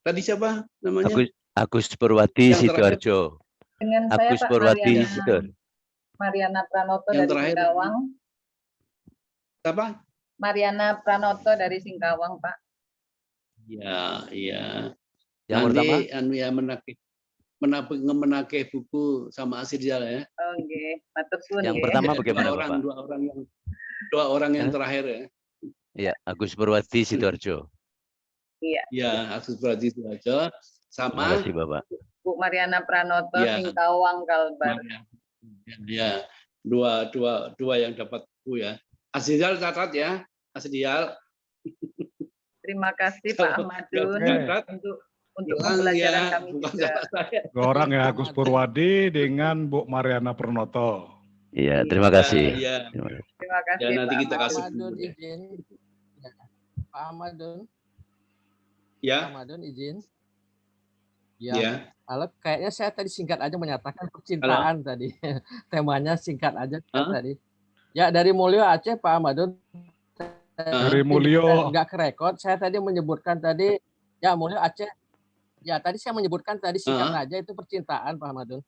Tadi siapa namanya? Agus Purwadi Sidoarjo. Dengan Agus saya Pak Purwadi Sidoarjo. Mariana Pranoto Yang dari terakhir. Singkawang. Apa? Mariana Pranoto dari Singkawang, Pak. Ya, iya. Yang nanti menakih buku sama Asirjal ya. Oke, matur suwun. Yang pertama bagaimana, Bapak? Dua orang yang terakhir ya. Iya, Agus Purwadi Sidoarjo. Iya. Ya, Agus Purwadi Sidoarjo sama Terima kasih, Bapak. Bu Mariana Pranoto Ya. Singkawang Kalbar. Ya, dua yang dapat buku ya. Asirjal catat ya, Asirjal. Terima kasih Pak Ahmadun untuk pembelajaran kami juga. Dua orang ya, Agus Purwadi dengan Bu Mariana Pranoto. Iya, terima kasih. Ya. Terima kasih. Ya, nanti Pak kita kasih Ahmadun buku. izin. Pak Ahmadun. Ya. Pak Ahmadun izin. Ya. Halo, kayaknya saya tadi singkat aja menyatakan percintaan tadi. Temanya singkat aja tadi. Ya, dari Mulyo Aceh Pak Ahmadun. Dari Mulyo. Enggak kerekod. Saya tadi menyebutkan tadi ya Mulyo Aceh. Ya, tadi saya menyebutkan tadi singkat aja itu percintaan Pak Ahmadun.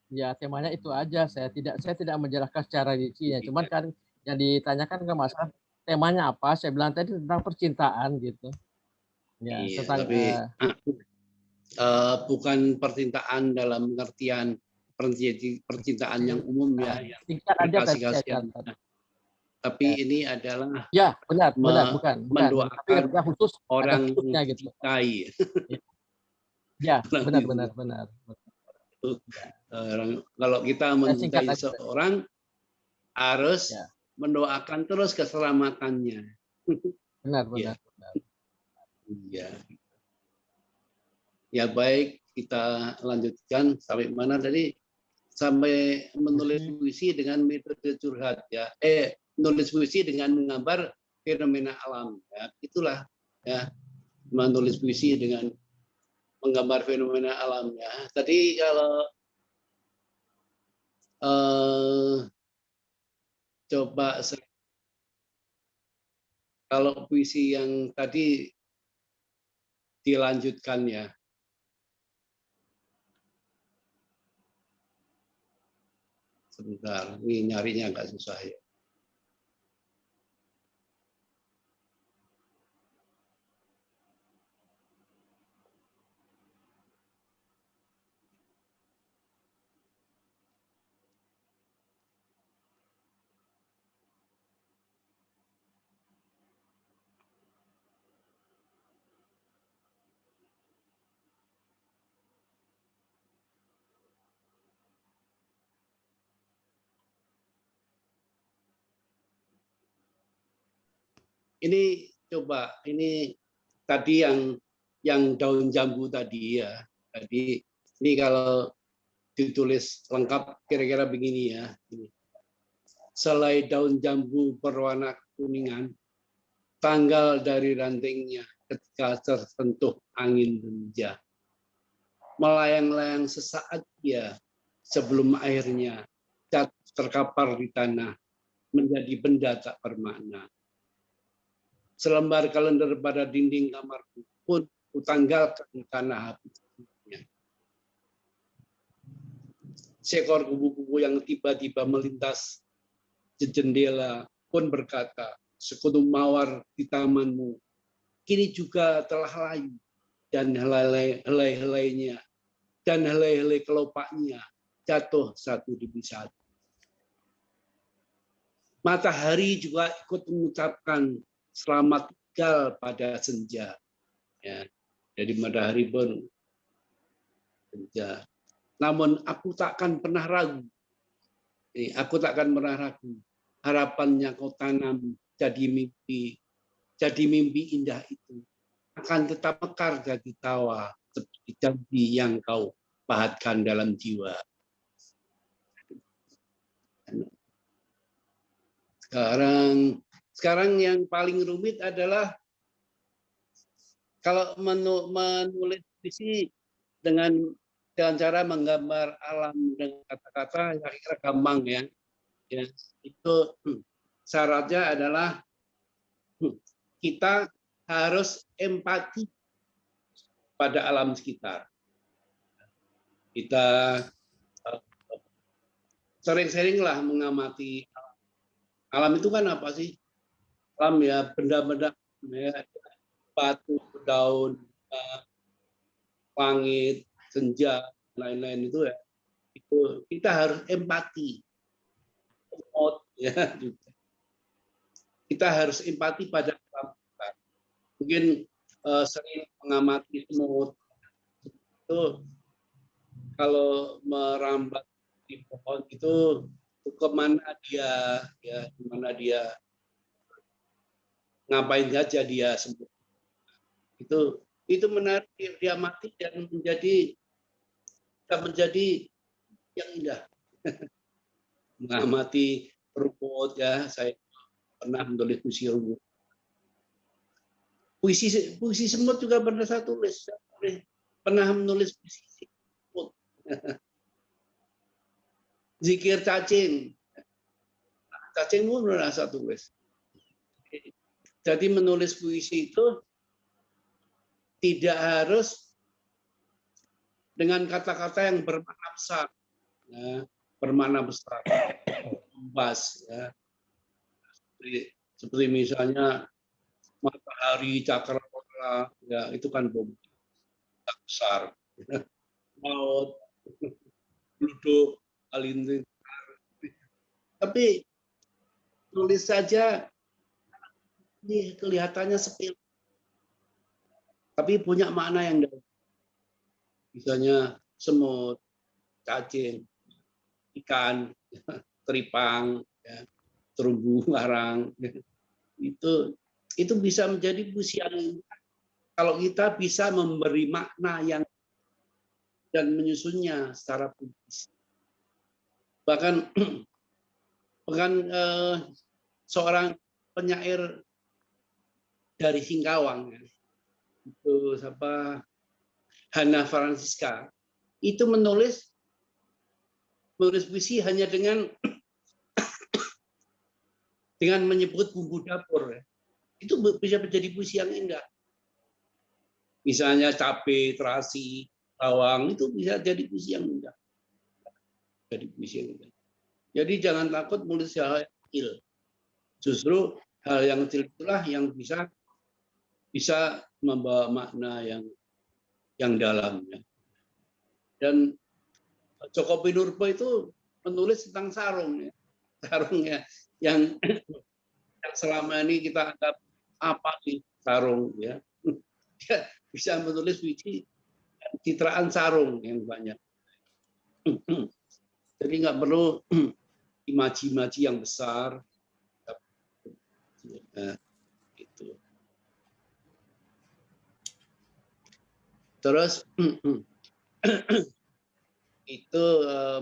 Ya, temanya itu aja. Saya tidak menjelaskan secara rinci ya. Cuman kan yang ditanyakan ke Mas, temanya apa? Saya bilang tadi tentang percintaan gitu. Ya, Iya, tentang tapi bukan percintaan dalam pengertian percintaan yang umum ya. Singkat aja tadi saya Kasih-kasihan. catat. Tapi ini adalah Ya, benar, bukan. mendoakan Tapi khusus orang khususnya yang gitu. dicintai. Ya, benar. Kalau kita mencintai seseorang harus mendoakan terus keselamatannya. Benar. Iya. Ya baik, kita lanjutkan sampai mana tadi? Sampai menulis puisi dengan metode curhat ya. menulis puisi dengan menggambar fenomena alam. Ya, itulah ya, menulis puisi dengan menggambar fenomena alam. Ya. Tadi coba kalau puisi yang tadi dilanjutkan ya. Sebentar, ini nyarinya agak susah ya. Ini coba, ini tadi yang daun jambu tadi ya. Tadi ini kalau ditulis lengkap kira-kira begini ya. Selai daun jambu berwarna kuningan, tanggal dari rantingnya ketika tersentuh angin senja. Melayang-layang sesaat dia sebelum airnya terkapar di tanah menjadi benda tak bermakna. Selembar kalender pada dinding kamarku pun kutanggalkan karena habisnya. Seekor kupu-kupu yang tiba-tiba melintas di jendela pun berkata, sekutu mawar di tamanmu kini juga telah layu, dan helai-helainya dan helai-helai kelopaknya jatuh satu demi satu. Matahari juga ikut mengucapkan selamat tinggal pada senja. Ya, jadi matahari pun senja. Namun aku takkan pernah ragu. Aku takkan pernah ragu. Harapannya kau tanam jadi mimpi indah itu akan tetap mekar jadi tawa seperti janji yang kau pahatkan dalam jiwa. Sekarang yang paling rumit adalah kalau menulis puisi dengan cara menggambar alam dengan kata-kata yang kira gampang ya. Ya, itu syaratnya adalah kita harus empati pada alam sekitar. Kita sering-seringlah mengamati alam. Alam itu kan apa sih? Alam ya benda-benda ya, batu, daun, langit, senja, lain-lain itu ya. Itu kita harus empati. Ya, kita harus empati pada alam sekitar. Mungkin sering mengamati semut itu kalau merambat di pohon itu kemana dia ya, kemana dia ngapain saja dia semut. Itu menarik dia mati dan menjadi yang indah. Mengamati rumput ya, saya pernah menulis puisi rumput. Puisi semut juga pernah saya tulis. Pernah menulis puisi semut. Zikir cacing. Cacing pun pernah saya tulis. Jadi menulis puisi itu tidak harus dengan kata-kata yang bermakna besar. Ya, bermakna besar. Luas ya. Seperti misalnya matahari, cakrawala, ya itu kan bom besar. Maut, duduk, alinting. Tapi tulis saja ini kelihatannya sepele. Tapi punya makna yang dalam. Misalnya semut, cacing, ikan, teripang, ya, terumbu karang, itu bisa menjadi puisi yang kalau kita bisa memberi makna yang dan menyusunnya secara puisi. Bahkan seorang penyair dari Singkawang, ya. Itu siapa? Hana Francisca, itu menulis puisi hanya dengan menyebut bumbu dapur, ya. Itu bisa menjadi puisi yang indah. Misalnya cabai, terasi, bawang, itu bisa jadi puisi yang indah. Jadi puisi yang indah. Jadi jangan takut menulis hal yang kecil. Justru hal yang kecil itulah yang bisa membawa makna yang dalam. Ya. Dan Joko Pinurbo itu menulis tentang sarung, ya. Sarung ya, yang selama ini kita anggap apa sih sarung, ya. Dia bisa menulis puisi citraan sarung yang banyak. Jadi nggak perlu imaji-imaji yang besar. Nah, itu. Terus itu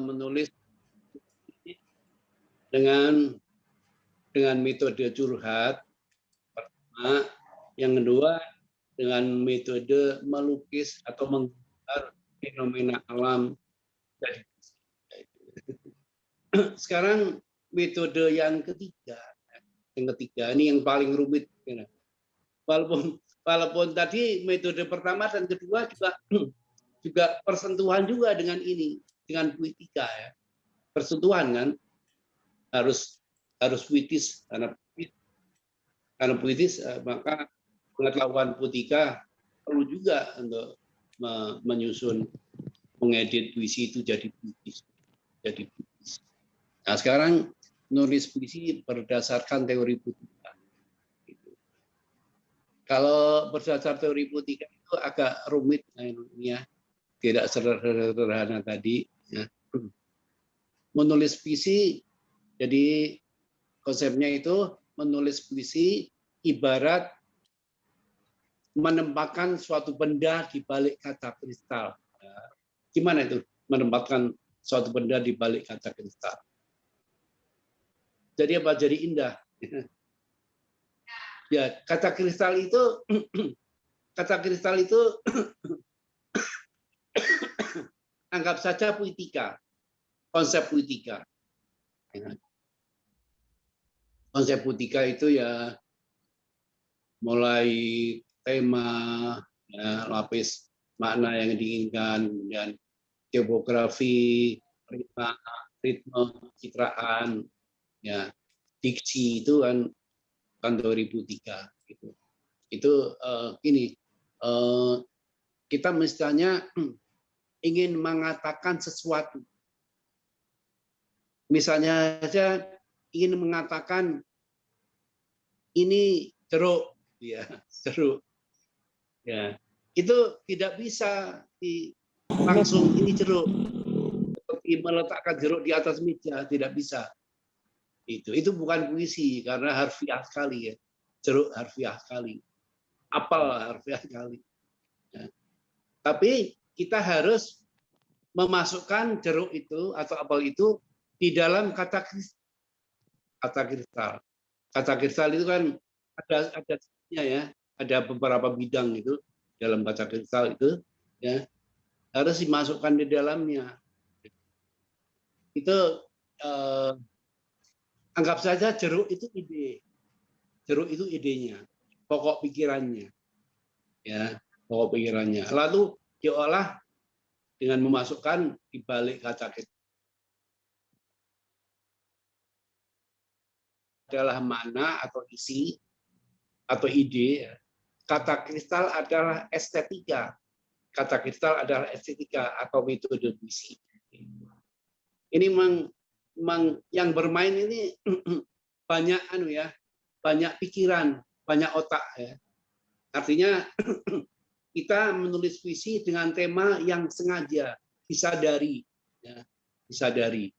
menulis dengan metode curhat pertama, yang kedua dengan metode melukis atau menggambar fenomena alam. Sekarang metode yang ketiga ini yang paling rumit. Walaupun tadi metode pertama dan kedua juga persentuhan juga dengan puitika, ya. Persentuhan kan harus puitis, karena puitis maka pengetahuan puitika perlu juga untuk menyusun, mengedit puisi itu jadi puitis. Nah, sekarang nulis puisi berdasarkan teori puitika. Kalau berdasar teori puitika itu agak rumit, ya, tidak sederhana tadi. Ya. Menulis puisi, jadi konsepnya itu menulis puisi ibarat menempatkan suatu benda di balik kaca kristal. Ya. Gimana itu menempatkan suatu benda di balik kaca kristal? Jadi apa? Jadi indah. Ya, kaca kristal itu anggap saja puitika, konsep puitika. Konsep puitika itu ya mulai tema, ya, lapis makna yang diinginkan, kemudian geografi, ritme, citraan, ya, diksi itu kan 2003 gitu. Itu kita misalnya ingin mengatakan sesuatu. Misalnya saja ingin mengatakan ini jeruk, ya, jeruk. Ya, itu tidak bisa langsung ini jeruk. Seperti meletakkan jeruk di atas meja, tidak bisa. Itu bukan puisi karena harfiah sekali, ya. Jeruk harfiah sekali, apel harfiah sekali. Ya. Tapi kita harus memasukkan jeruk itu atau apel itu di dalam kata kristal. Kata kristal itu kan ada ya, ada beberapa bidang itu dalam kata kristal itu, ya, harus dimasukkan di dalamnya. Itu anggap saja jeruk itu ide. Jeruk itu idenya, pokok pikirannya. Ya, pokok pikirannya. Lalu diolah dengan memasukkan di balik kaca kristal adalah makna atau isi atau ide. Kata kristal adalah estetika. Kata kristal adalah estetika atau metode puisi. Ini memang yang bermain ini banyak banyak pikiran, banyak otak, ya. Artinya kita menulis puisi dengan tema yang sengaja disadari, ya, disadari.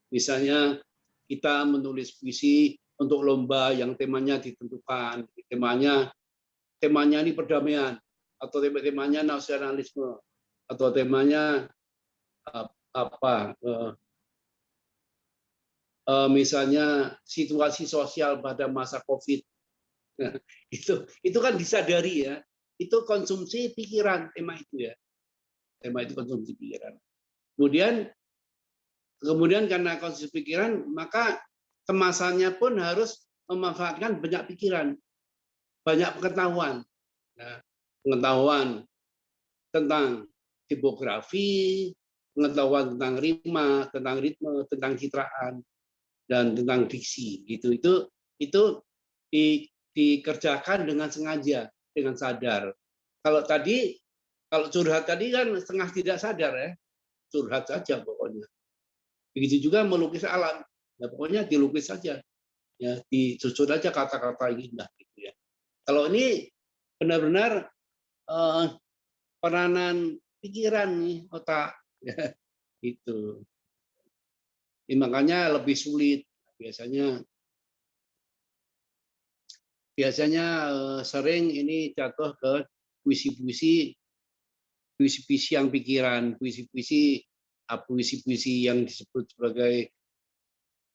Misalnya kita menulis puisi untuk lomba yang temanya ditentukan, temanya ini perdamaian, atau temanya nasionalisme, atau temanya misalnya situasi sosial pada masa COVID. Nah, itu kan disadari ya. Itu konsumsi pikiran tema itu ya. Tema itu konsumsi pikiran. Kemudian karena konsumsi pikiran, maka kemasannya pun harus memanfaatkan banyak pikiran, banyak pengetahuan. Nah, pengetahuan tentang tipografi, pengetahuan tentang rima, tentang ritme, tentang citraan, dan tentang diksi. Itu dikerjakan dengan sengaja, dengan sadar. Kalau curhat tadi kan setengah tidak sadar ya, curhat saja pokoknya. Begitu juga melukis alam, ya pokoknya dilukis saja, ya disusun aja kata-kata indah gitu ya. Kalau ini benar-benar peranan pikiran nih, otak, ya, itu. Makanya lebih sulit biasanya sering ini jatuh ke puisi-puisi yang pikiran, puisi-puisi yang disebut sebagai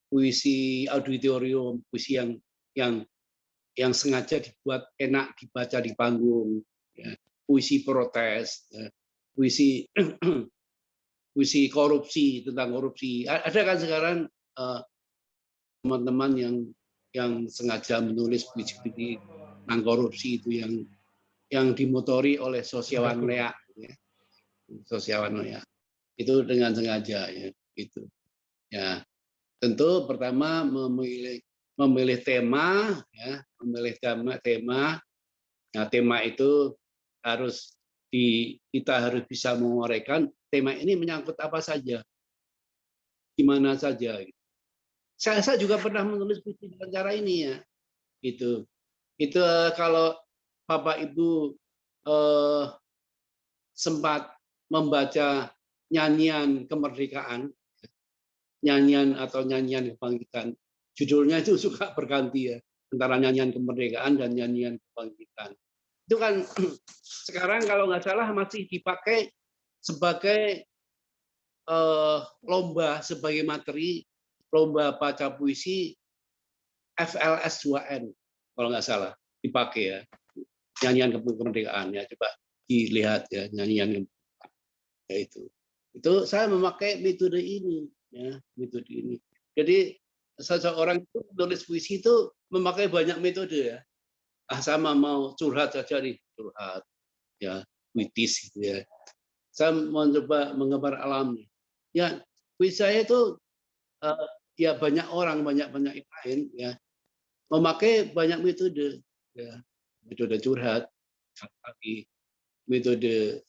puisi auditorium, puisi yang sengaja dibuat enak dibaca di panggung, ya. Puisi protes, ya. Puisi korupsi, tentang korupsi. Ada kan sekarang teman-teman yang sengaja menulis puisi-puisi tentang korupsi itu yang dimotori oleh Sosiawan Lea, ya. Sosiawan Lea. Itu dengan sengaja ya, gitu. Ya, tentu pertama memilih tema ya, memilih tema. Nah, tema itu kita harus bisa menguraikan tema ini menyangkut apa saja, gimana saja. Saya juga pernah menulis puisi dengan cara ini ya, itu kalau Bapak Ibu sempat membaca nyanyian kemerdekaan, nyanyian kebangkitan, judulnya itu suka berganti ya, antara nyanyian kemerdekaan dan nyanyian kebangkitan. Itu kan sekarang kalau nggak salah masih dipakai sebagai lomba, sebagai materi lomba baca puisi FLS 2N kalau nggak salah dipakai ya, nyanyian kemerdekaan ya, coba dilihat ya, nyanyian ya itu saya memakai metode ini ya, metode ini. Jadi seseorang itu menulis puisi itu memakai banyak metode ya. Sama mau curhat saja nih, curhat ya, puitis gitu ya. Saya mau coba menggambar alam nih. Ya, puisi saya itu ya banyak orang, banyak yang lain ya, memakai banyak metode ya, metode curhat, metode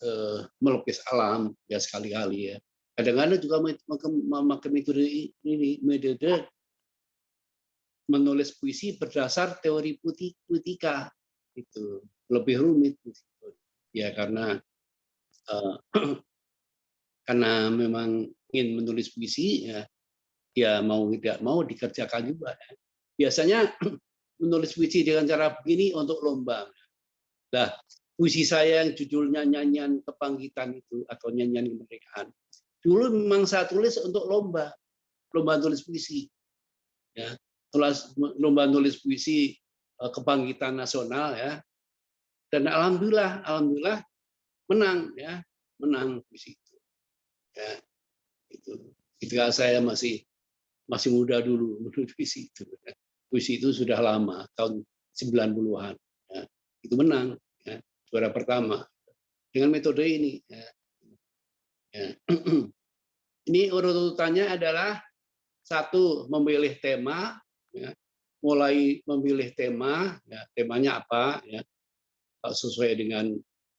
melukis alam ya sekali-kali ya. Kadang-kadang juga memakai metode ini, metode menulis puisi berdasar teori puitika, itu lebih rumit ya, karena memang ingin menulis puisi ya mau tidak mau dikerjakan juga ya. Biasanya menulis puisi dengan cara begini untuk lomba. Nah, puisi saya yang judulnya nyanyian kebangkitan itu atau nyanyian kemerdekaan, dulu memang saya tulis untuk lomba tulis puisi ya, lomba tulis puisi kebangkitan nasional ya, dan alhamdulillah menang ya, menang puisi itu ya. Itu ketika saya masih muda dulu menulis puisi itu ya. Puisi itu sudah lama, tahun 90-an ya. Itu menang ya, juara pertama dengan metode ini ya. Ya. Ini urutannya adalah satu, memilih tema ya. Mulai memilih tema ya, temanya apa ya, sesuai dengan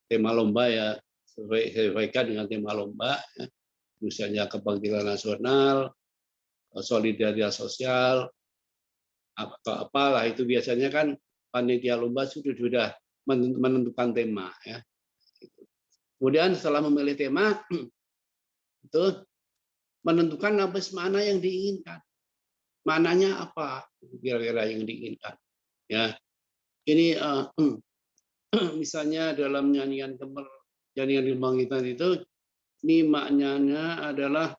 tema lomba ya, sesuaikan dengan tema lomba ya. Misalnya kebangkitan nasional, solidaritas sosial, atau apalah, itu biasanya kan panitia lomba sudah menentukan tema ya. Kemudian setelah memilih tema itu menentukan apa mana yang diinginkan, mananya apa kira-kira yang diinginkan ya. Ini misalnya dalam nyanyian kebangkitan itu, ini maknanya adalah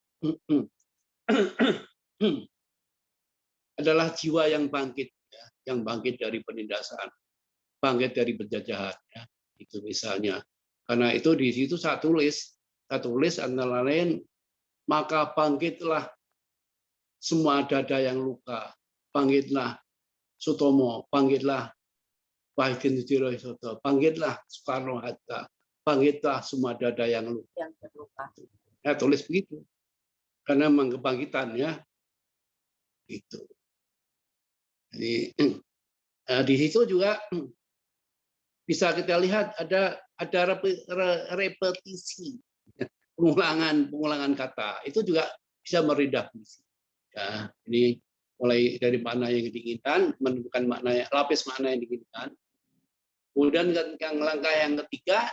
adalah jiwa yang bangkit, ya, yang bangkit dari penindasan, bangkit dari penjajahan, ya, itu misalnya. Karena itu di situ saya tulis antara lain, maka bangkitlah semua dada yang luka, bangkitlah Sutomo, bangkitlah Wahidin Sudirosoto, bangkitlah Soekarno-Hatta, bangkitlah semua dada yang terluka. Ya, tulis begitu, karena memang kebangkitan, ya, itu. Jadi di situ juga bisa kita lihat ada repetisi, pengulangan kata, itu juga bisa meredah puisi. Ya, ini mulai dari makna yang diinginkan, menemukan makna, lapis makna yang diinginkan. Kemudian langkah yang ketiga,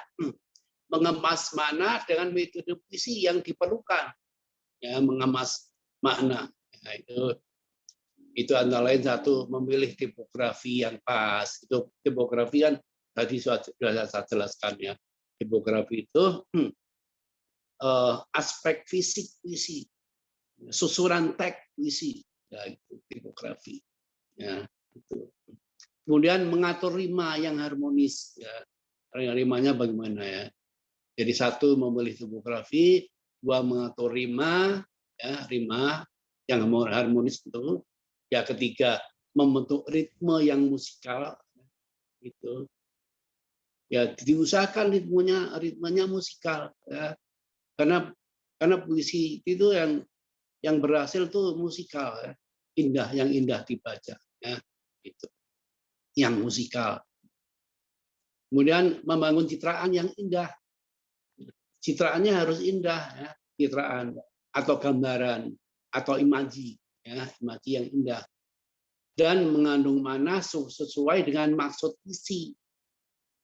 mengemas makna dengan metode puisi yang diperlukan. Ya, mengemas makna. Nah, itu antara lain satu, memilih tipografi yang pas. Itu tipografi kan tadi sudah saya jelaskan, ya. Tipografi itu aspek fisik puisi, susuran teks puisi, ya, itu tipografi. Ya, itu. Kemudian mengatur rima yang harmonis, ya. Rimanya bagaimana, ya? Jadi satu, memilih tipografi, dua, mengatur rima, ya, rima yang harmonis itu. Ya, ketiga, membentuk ritme yang musikal, itu. Ya, diusahakan ritmenya musikal, ya. Karena puisi itu yang berhasil tuh musikal, ya. Yang indah dibaca, ya, itu. Yang musikal. Kemudian membangun citraan yang indah. Citraannya harus indah, ya, citraan atau gambaran atau imaji, ya, imaji yang indah. Dan mengandung makna sesuai dengan maksud isi.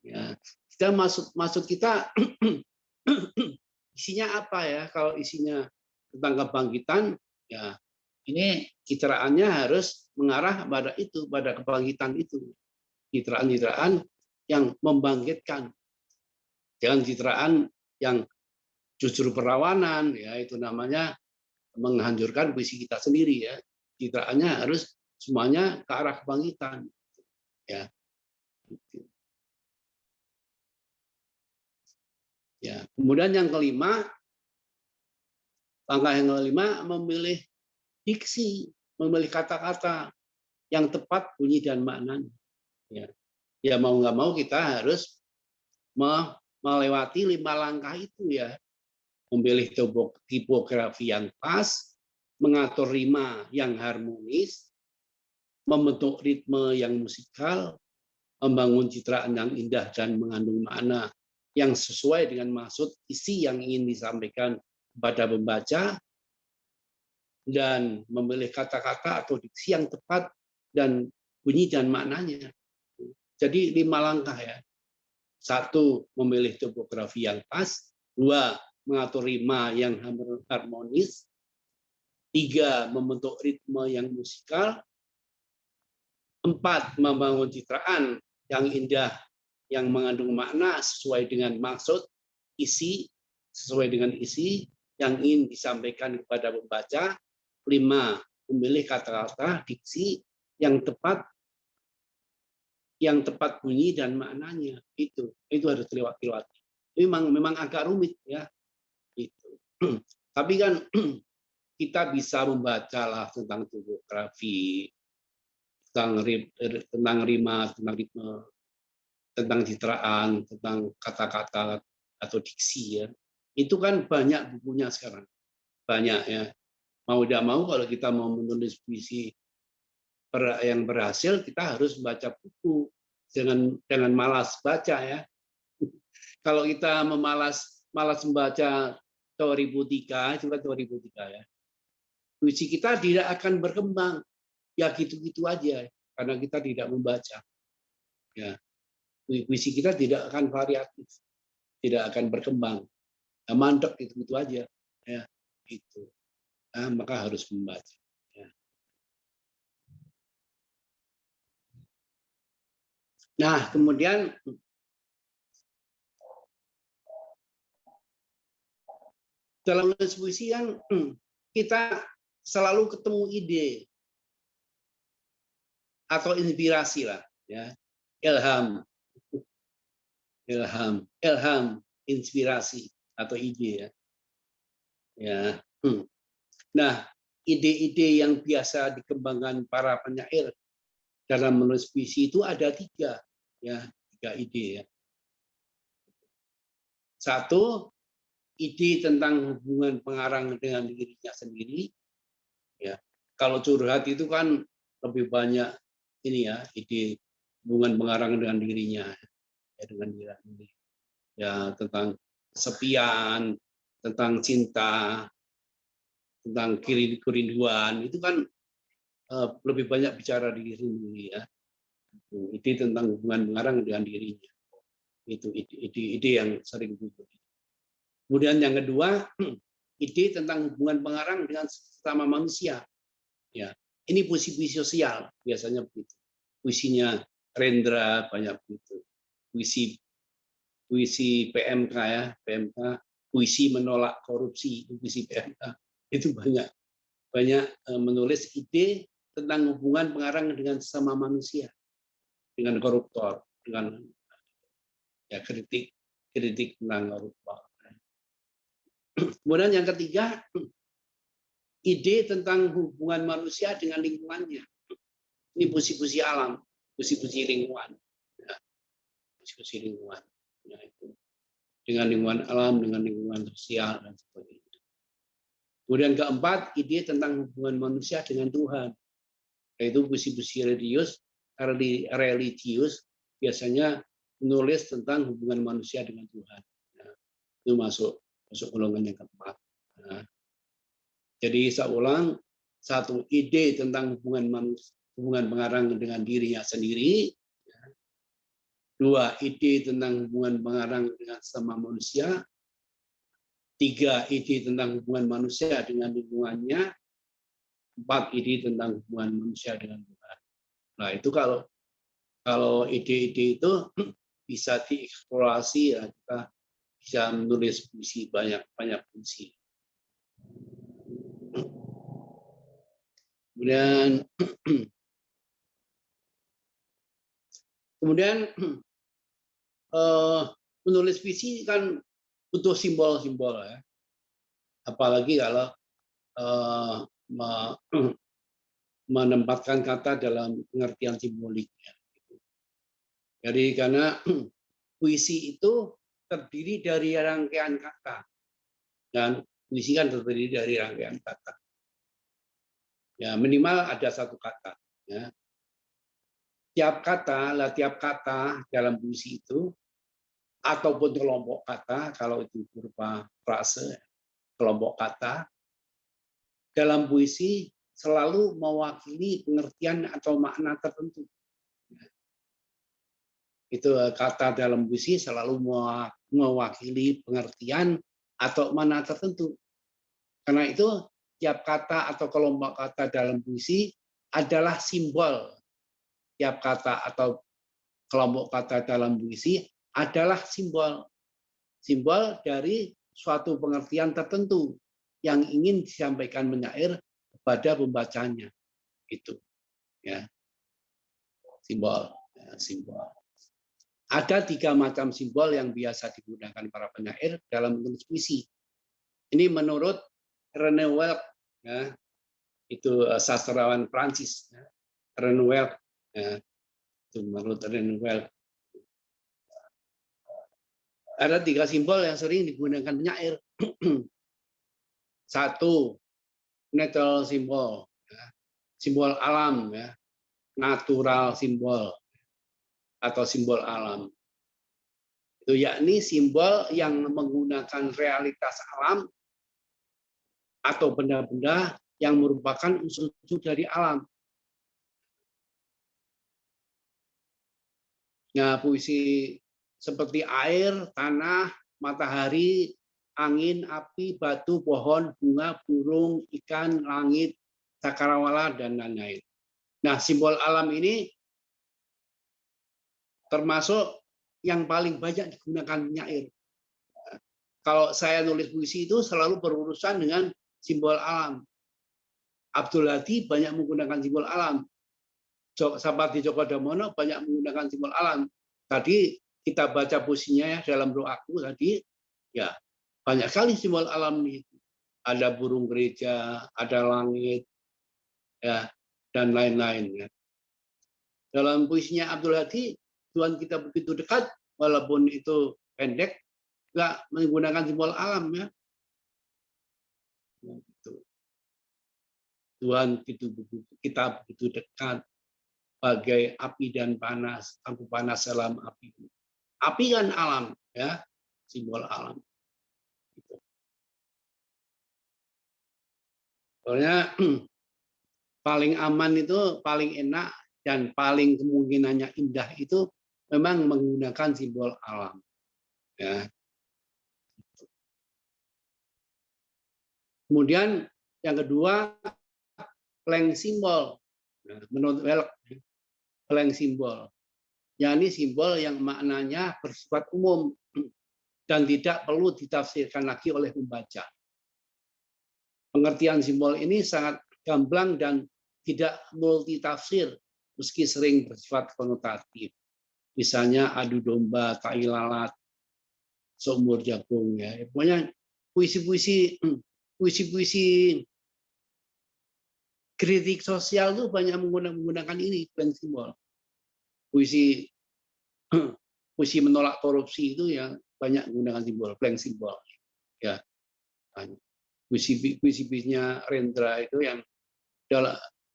Ya, kita maksud kita isinya apa, ya? Kalau isinya tentang kebangkitan, ya ini citraannya harus mengarah pada itu, pada kebangkitan itu. Citraan-citraan yang membangkitkan. Jangan citraan yang justru perlawanan, ya, itu namanya menghancurkan puisi kita sendiri, ya. Citraannya harus semuanya ke arah kebangkitan, ya. Ya, kemudian yang kelima, langkah yang kelima, memilih diksi, memilih kata-kata yang tepat bunyi dan maknanya. Ya, ya mau nggak mau kita harus melewati 5 langkah itu, ya. Memilih tipografi yang pas, mengatur rima yang harmonis, membentuk ritme yang musikal, membangun citraan yang indah dan mengandung makna yang sesuai dengan maksud isi yang ingin disampaikan kepada pembaca, dan memilih kata-kata atau diksi yang tepat dan bunyi dan maknanya. Jadi 5 langkah, ya. 1, memilih tipografi yang pas. 2, mengatur rima yang harmonis. 3, membentuk ritme yang musikal. 4, membangun citraan yang indah yang mengandung makna sesuai dengan maksud isi, sesuai dengan isi yang ingin disampaikan kepada pembaca. 5, memilih kata-kata diksi yang tepat bunyi dan maknanya. Itu harus dilewati. Memang agak rumit, ya. Itu. Tapi kan kita bisa membacalah tentang tipografi, tentang rima, tentang ritme, tentang citraan, tentang kata-kata atau diksi, ya. Itu kan banyak bukunya sekarang. Banyak, ya. Mau tidak mau kalau kita mau menulis puisi yang berhasil, kita harus membaca buku. Jangan malas baca, ya. Kalau kita malas membaca teori Botika, ya. Puisi kita tidak akan berkembang. Ya gitu-gitu aja, karena kita tidak membaca. Ya. Puisi kita tidak akan variatif, tidak akan berkembang. Nah, mandek gitu aja, ya, itu. Nah, maka harus membaca. Ya. Nah, kemudian dalam menulis puisi kan kita selalu ketemu ide. atau inspirasi lah, ya. Ilham, inspirasi atau ide, ya. Ya. Nah, ide-ide yang biasa dikembangkan para penyair dalam menulis puisi itu ada 3, ya, 3 ide, ya. 1, ide tentang hubungan pengarang dengan dirinya sendiri, ya. Kalau curhat itu kan lebih banyak ini, ya, ide hubungan pengarang dengan dirinya, ya, dengan diri, ya, tentang kesepian, tentang cinta, tentang kerinduan, itu kan lebih banyak bicara diri sendiri, ya. Ide tentang hubungan pengarang dengan dirinya, itu ide yang sering muncul. Kemudian yang kedua, ide tentang hubungan pengarang dengan sesama manusia, ya. Ini puisi-puisi sosial biasanya begitu. Puisinya Rendra banyak begitu. Puisi PMK, ya, PMK, puisi menolak korupsi, puisi PMK itu banyak menulis ide tentang hubungan pengarang dengan sesama manusia, dengan koruptor, dengan, ya, kritik tentang koruptor. Kemudian yang ketiga, ide tentang hubungan manusia dengan lingkungannya. Ini puisi-puisi alam, puisi-puisi lingkungan, ya. Puisi-puisi lingkungan, ya, itu dengan lingkungan alam, dengan lingkungan sosial dan sebagainya. Kemudian keempat, ide tentang hubungan manusia dengan Tuhan, yaitu puisi-puisi religius biasanya menulis tentang hubungan manusia dengan Tuhan. Ya, itu masuk golongan yang keempat. Nah, jadi saya ulang, 1, ide tentang hubungan pengarang dengan dirinya sendiri. 2, ide tentang hubungan pengarang dengan sesama manusia. 3, ide tentang hubungan manusia dengan lingkungannya. 4, ide tentang hubungan manusia dengan Tuhan. Nah, itu kalau ide-ide itu bisa dieksplorasi, ya, kita bisa menulis puisi, banyak puisi. Kemudian menulis puisi kan butuh simbol-simbol, ya. Apalagi kalau menempatkan kata dalam pengertian simboliknya. Jadi karena puisi itu terdiri dari rangkaian kata, dan puisi kan terdiri dari rangkaian kata. Ya, minimal ada 1 kata. Ya. Tiap kata dalam puisi itu, ataupun kelompok kata, kalau itu berupa frase, kelompok kata, dalam puisi selalu mewakili pengertian atau makna tertentu. Itu kata dalam puisi selalu mewakili pengertian atau makna tertentu. Karena itu tiap kata atau kelompok kata dalam puisi adalah simbol. Tiap kata atau kelompok kata dalam puisi adalah simbol. Simbol dari suatu pengertian tertentu yang ingin disampaikan penyair kepada pembacanya. Itu, ya. Simbol, ya, simbol. Ada 3 macam simbol yang biasa digunakan para penyair dalam menulis puisi. Ini menurut René Welk, ya, itu sastrawan Prancis, ya. René Welk, ya, itu menurut René Welk. Ada 3 simbol yang sering digunakan penyair. 1, natural simbol, ya, simbol alam, ya, natural simbol atau simbol alam. Itu yakni simbol yang menggunakan realitas alam atau benda-benda yang merupakan unsur-unsur dari alam. Nah, puisi seperti air, tanah, matahari, angin, api, batu, pohon, bunga, burung, ikan, langit, cakrawala, dan lain-lain. Nah, simbol alam ini termasuk yang paling banyak digunakan penyair. Kalau saya nulis puisi itu selalu berurusan dengan simbol alam. Abdul Hadi banyak menggunakan simbol alam. Sapardi Djoko Damono banyak menggunakan simbol alam. Tadi kita baca puisinya ya dalam doaku tadi, ya banyak sekali simbol alam itu. Ada burung gereja, ada langit, ya dan lain-lain. Ya. Dalam puisinya Abdul Hadi, Tuhan kita begitu dekat, walaupun itu pendek, nggak menggunakan simbol alam ya. Tuhan kita begitu dekat, bagai api dan panas, aku panas dalam api. Api kan alam, ya, simbol alam. Soalnya paling aman itu, paling enak dan paling kemungkinannya indah itu memang menggunakan simbol alam. Ya. Kemudian yang kedua, blank simbol. Nah, menurut Welk, blank simbol, yakni simbol yang maknanya bersifat umum dan tidak perlu ditafsirkan lagi oleh pembaca. Pengertian simbol ini sangat gamblang dan tidak multitafsir, meski sering bersifat konotatif. Misalnya adu domba, tai lalat, seumur jagung. Ya. Pokoknya puisi-puisi kritik sosial itu banyak menggunakan ini, blank simbol. Puisi menolak korupsi itu yang banyak menggunakan simbol, blank simbol. Ya. Puisi-puisinya Rendra itu yang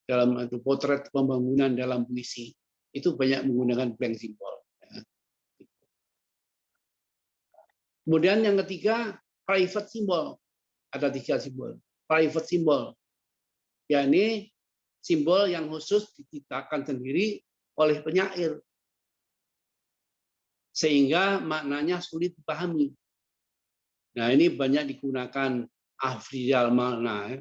dalam itu potret pembangunan dalam puisi itu banyak menggunakan blank simbol. Ya. Kemudian yang ketiga, private simbol. Ada 3 simbol. Private simbol, yakni simbol yang khusus diciptakan sendiri oleh penyair, sehingga maknanya sulit dipahami. Nah, ini banyak digunakan Afrizal Malna.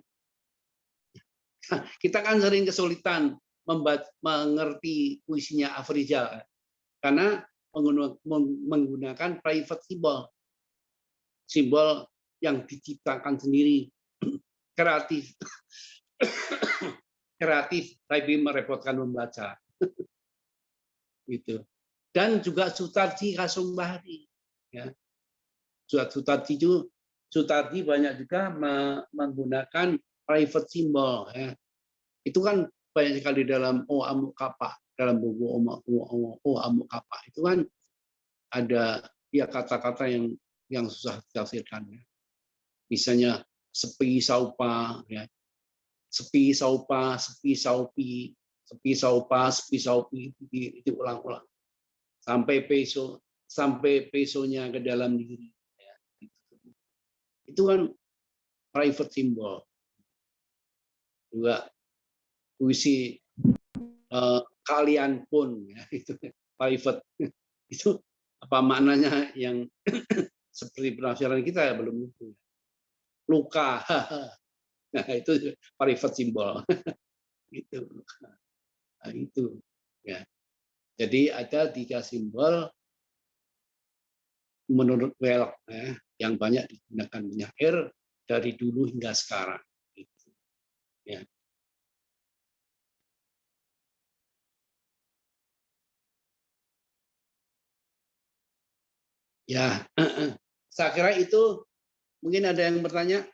Kita kan sering kesulitan mengerti puisinya Afrizal karena menggunakan private simbol, simbol yang diciptakan sendiri, kreatif, tapi merepotkan membaca. Gitu. Dan juga Sutardi Kasumbahri. Ya. Sutardi banyak juga menggunakan private symbol. Ya. Itu kan banyak sekali dalam O Amuk Kapa, dalam buku O Amuk Kapa. Itu kan ada ya kata-kata yang susah ditafsirkan. Ya. Misalnya sepi saupa, ya. Sepi saupa, sepi saupi, sepi saupa, sepi saupi, itu ulang-ulang sampai pesonya ke dalam diri. Ya. Itu kan private symbol. Juga puisi kalian pun, ya, itu private. Itu apa maknanya yang seperti penafsiran kita ya belum itu. Luka, nah itu private symbol. Itu, nah, itu ya. Jadi ada 3 simbol menurut Welk ya, yang banyak digunakan penyair dari dulu hingga sekarang. Gitu. Ya. Ya, saya kira itu. Mungkin ada yang bertanya.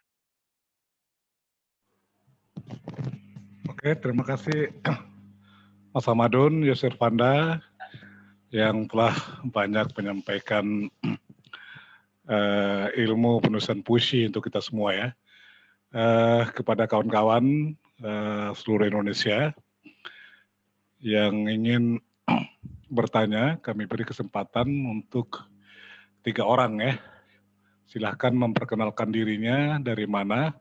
Oke, terima kasih Mas Hamadun, Yosir Panda, yang telah banyak menyampaikan ilmu penulisan puisi untuk kita semua ya. Kepada kawan-kawan seluruh Indonesia yang ingin bertanya, kami beri kesempatan untuk 3 orang ya. Silahkan memperkenalkan dirinya, dari mana?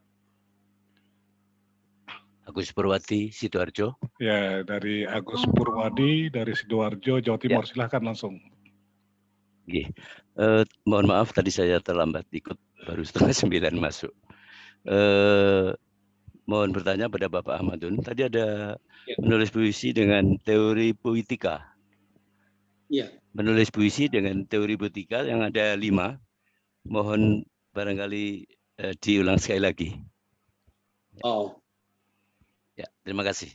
Agus Purwadi, Sidoarjo. Ya, dari Agus Purwadi, dari Sidoarjo, Jawa Timur. Ya. Silahkan langsung. Oke. Mohon maaf, tadi saya terlambat ikut, baru setengah 9 masuk. Mohon bertanya pada Bapak Ahmadun. Tadi ada menulis puisi dengan teori poetika. Ya. Menulis puisi dengan teori poetika yang ada 5. Mohon barangkali diulang sekali lagi. Oh. Ya, terima kasih.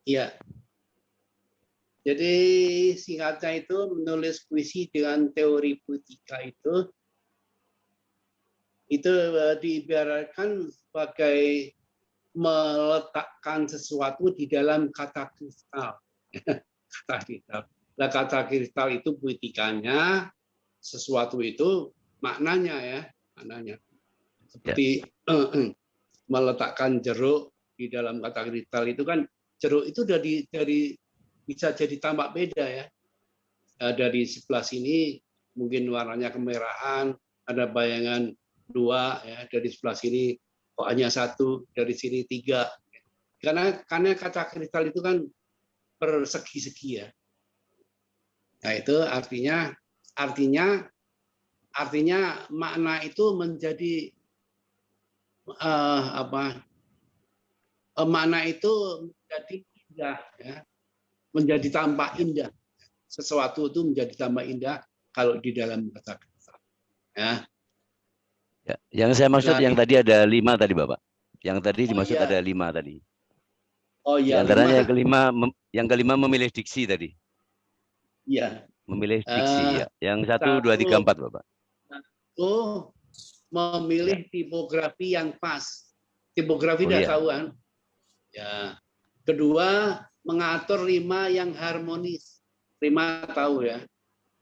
Ya. Jadi singkatnya itu menulis puisi dengan teori poetika itu diibaratkan sebagai meletakkan sesuatu di dalam kata kristal. Kata kristal. Nah, kata kristal itu poetikanya, sesuatu itu maknanya ya, maknanya. Seperti meletakkan jeruk di dalam kata kristal itu kan, jeruk itu dari bisa jadi tampak beda ya. Dari sebelah sini mungkin warnanya kemerahan, ada bayangan 2 ya, dari sebelah sini kok hanya 1, dari sini 3. Karena kata kristal itu kan persegi-segi ya. Nah, itu artinya makna itu menjadi makna itu menjadi indah ya. Menjadi tampak indah. Sesuatu itu menjadi tambah indah kalau di dalam kata kristal. Ya. Ya, yang saya maksud yang tadi ada 5 tadi Bapak. Yang tadi dimaksud iya. ada 5 tadi. Oh iya. Di antaranya yang kelima memilih diksi tadi. Iya. Memilih diksi ya. Yang 1, 2, 3, 4 Bapak. Itu memilih tipografi yang pas. Tipografi udah tahu kan? Ya. Kedua, mengatur rima yang harmonis. Rima tahu ya?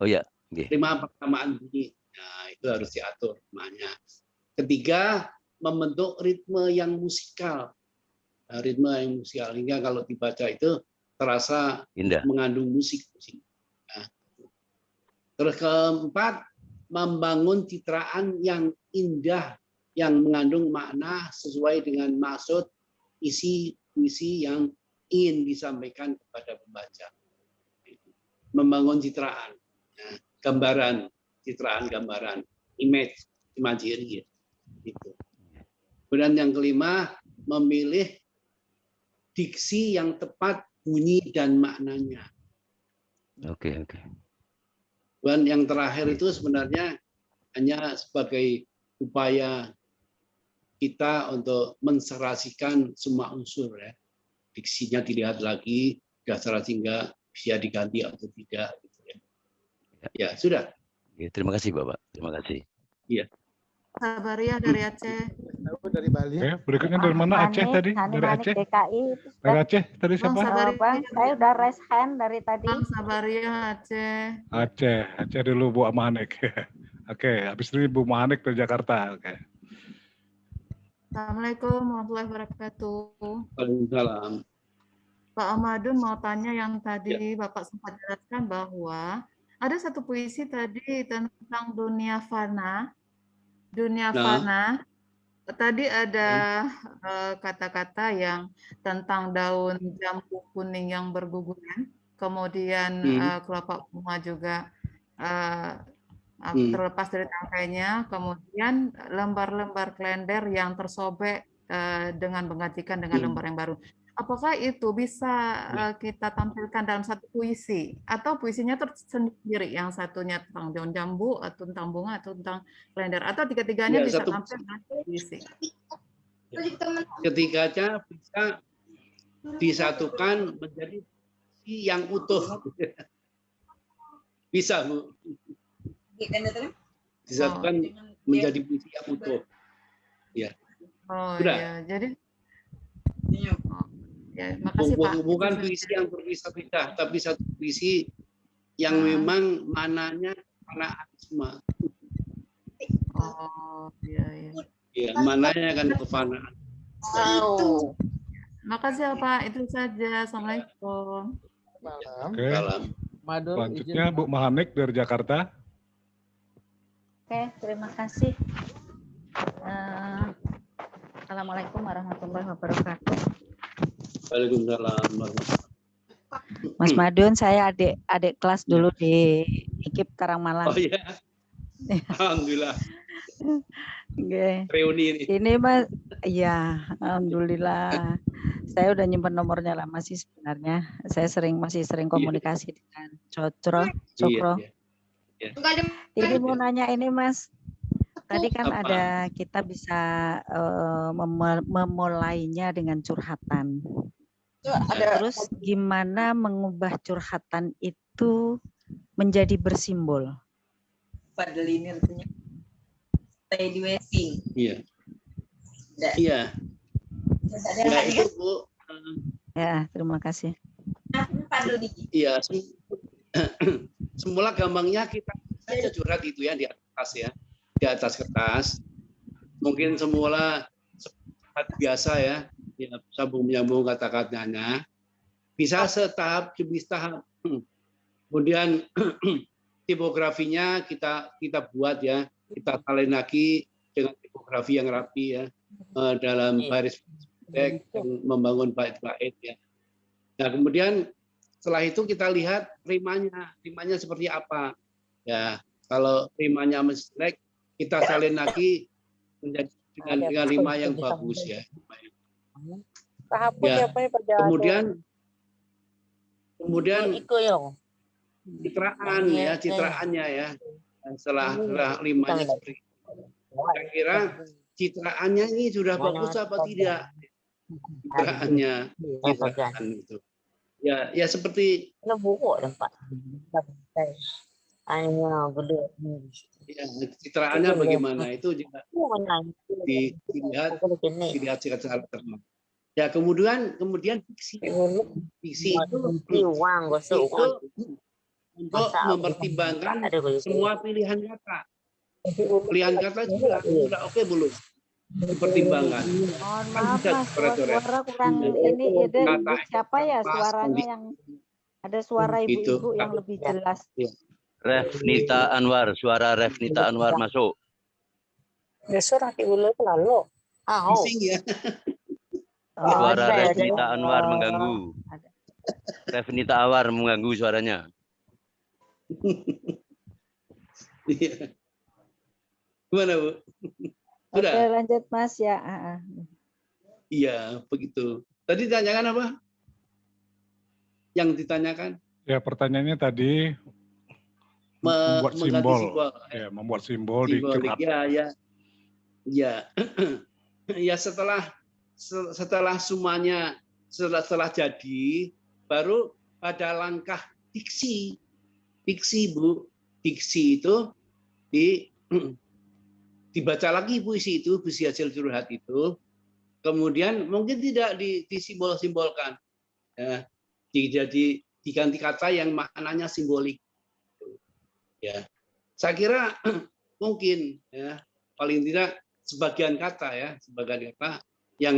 Oh ya. Okay. Rima persamaan bunyi. Nah, itu harus diatur rimanya. Ketiga, membentuk ritme yang musikal. Nah, ritme yang musikal hingga kalau dibaca itu terasa indah, mengandung musik. Nah, terus keempat, membangun citraan yang indah yang mengandung makna sesuai dengan maksud isi puisi yang ingin disampaikan kepada pembaca. Membangun citraan, nah, gambaran, citraan gambaran, imagery gitu. Kemudian yang kelima, memilih diksi yang tepat bunyi dan maknanya. Oke. Dan yang terakhir itu sebenarnya hanya sebagai upaya kita untuk menserasikan semua unsur ya. Diksinya dilihat lagi, dasar sehingga bisa diganti atau tidak. Gitu ya. Ya sudah. Terima kasih Bapak. Terima kasih. Iya. Sabaria dari Aceh. Dari Bali. Berikutnya dari mana? Aceh tadi? Dari Aceh? DKI. Dari Aceh tadi siapa? Bang, saya udah raise hand dari tadi. Bang Sabaria Aceh. Aceh dulu Bu Mahanik. Oke, habis itu Bu Mahanik dari Jakarta. Oke. Assalamualaikum warahmatullahi wabarakatuh. Waalaikumsalam. Pak Ahmadun mau tanya yang tadi Bapak sempat jelaskan bahwa ada satu puisi tadi tentang dunia fana. Fana. Tadi ada kata-kata yang tentang daun jambu kuning yang berguguran, kemudian kelopak bunga juga terlepas dari tangkainya, kemudian lembar-lembar kalender yang tersobek dengan menggantikan dengan lembar yang baru. Apakah itu bisa kita tampilkan dalam satu puisi atau puisinya tersendiri, yang satunya tentang daun jambu atau tentang bunga atau tentang kalender, atau tiga-tiganya bisa tampil dalam puisi? Ketiganya bisa disatukan menjadi puisi yang utuh. Bisa Bu. Disatukan menjadi puisi yang utuh. Ya. Oh sudah. Iya, jadi ya, makasih Pak. Bukan puisi yang berpisah-pisah, tapi satu puisi yang memang mananya mana semua. Oh iya. Ya, mananya kan kefanaan. Makasih ya Pak, itu saja. Assalamualaikum. Oke. Salam. Selanjutnya Bu Mahanik dari Jakarta. Oke, terima kasih. Assalamualaikum warahmatullahi wabarakatuh. Waalaikumsalam. Mas Madun, saya adik kelas dulu di IKIP Karangmalang. Oh iya. Alhamdulillah. Okay. Reuni ini. Ini Mas, ya alhamdulillah. Saya udah nyimpen nomornya lama sih sebenarnya. Saya masih sering komunikasi dengan Cokro. Iya. Ini mau nanya ini Mas, tadi kan apa? ada kita bisa memulainya dengan curhatan. Terus gimana mengubah curhatan itu menjadi bersimbol? Padahal ini artinya stay di WC. Iya. Iya. Ya itu Bu. Ya, terima kasih. Iya. Semula gampangnya kita saja curhat itu ya di atas ya, di atas kertas. Mungkin semula biasa ya, sambung menyambung kata-katanya. Bisa setahap demi tahap. Kemudian tipografinya kita buat ya, kita salin lagi dengan tipografi yang rapi ya, dalam baris yang membangun bait-bait ya. Nah kemudian setelah itu kita lihat rimanya seperti apa ya. Kalau rimanya jelek, kita salin lagi menjadi dengan rima yang bagus ya. Ya. Kemudian citraannya ya. Setelah rimanya seperti itu. Kira-kira citraannya ini sudah bagus apa tidak? Citraan itu. Ya seperti ya, citraannya bagaimana itu juga dilihat secara terang. Ya kemudian diksi itu untuk mempertimbangkan semua pilihan kata. Pilihan kata juga sudah oke belum? Dipertimbangkan. Mohon maaf Mas, suara kurang ini ada ibu siapa ya suaranya yang ada suara ibu-ibu yang lebih jelas. Revnita Anwar, suara Revnita Anwar masuk. Suara ibu lalu. Bising ya. Suara Revnita Anwar mengganggu. Revnita Anwar mengganggu suaranya. Gimana Bu? Sudah? Oke lanjut Mas ya. Iya begitu. Tadi ditanyakan apa? Yang ditanyakan? Ya pertanyaannya tadi membuat simbol. Ya, membuat simbol di curhat. Ya. Ya setelah semuanya setelah jadi baru pada langkah diksi Bu. Diksi itu dibaca lagi puisi hasil curhat itu, kemudian mungkin tidak disimbol-simbolkan, ya, jadi diganti kata yang maknanya simbolik. Ya, saya kira mungkin ya paling tidak sebagian kata yang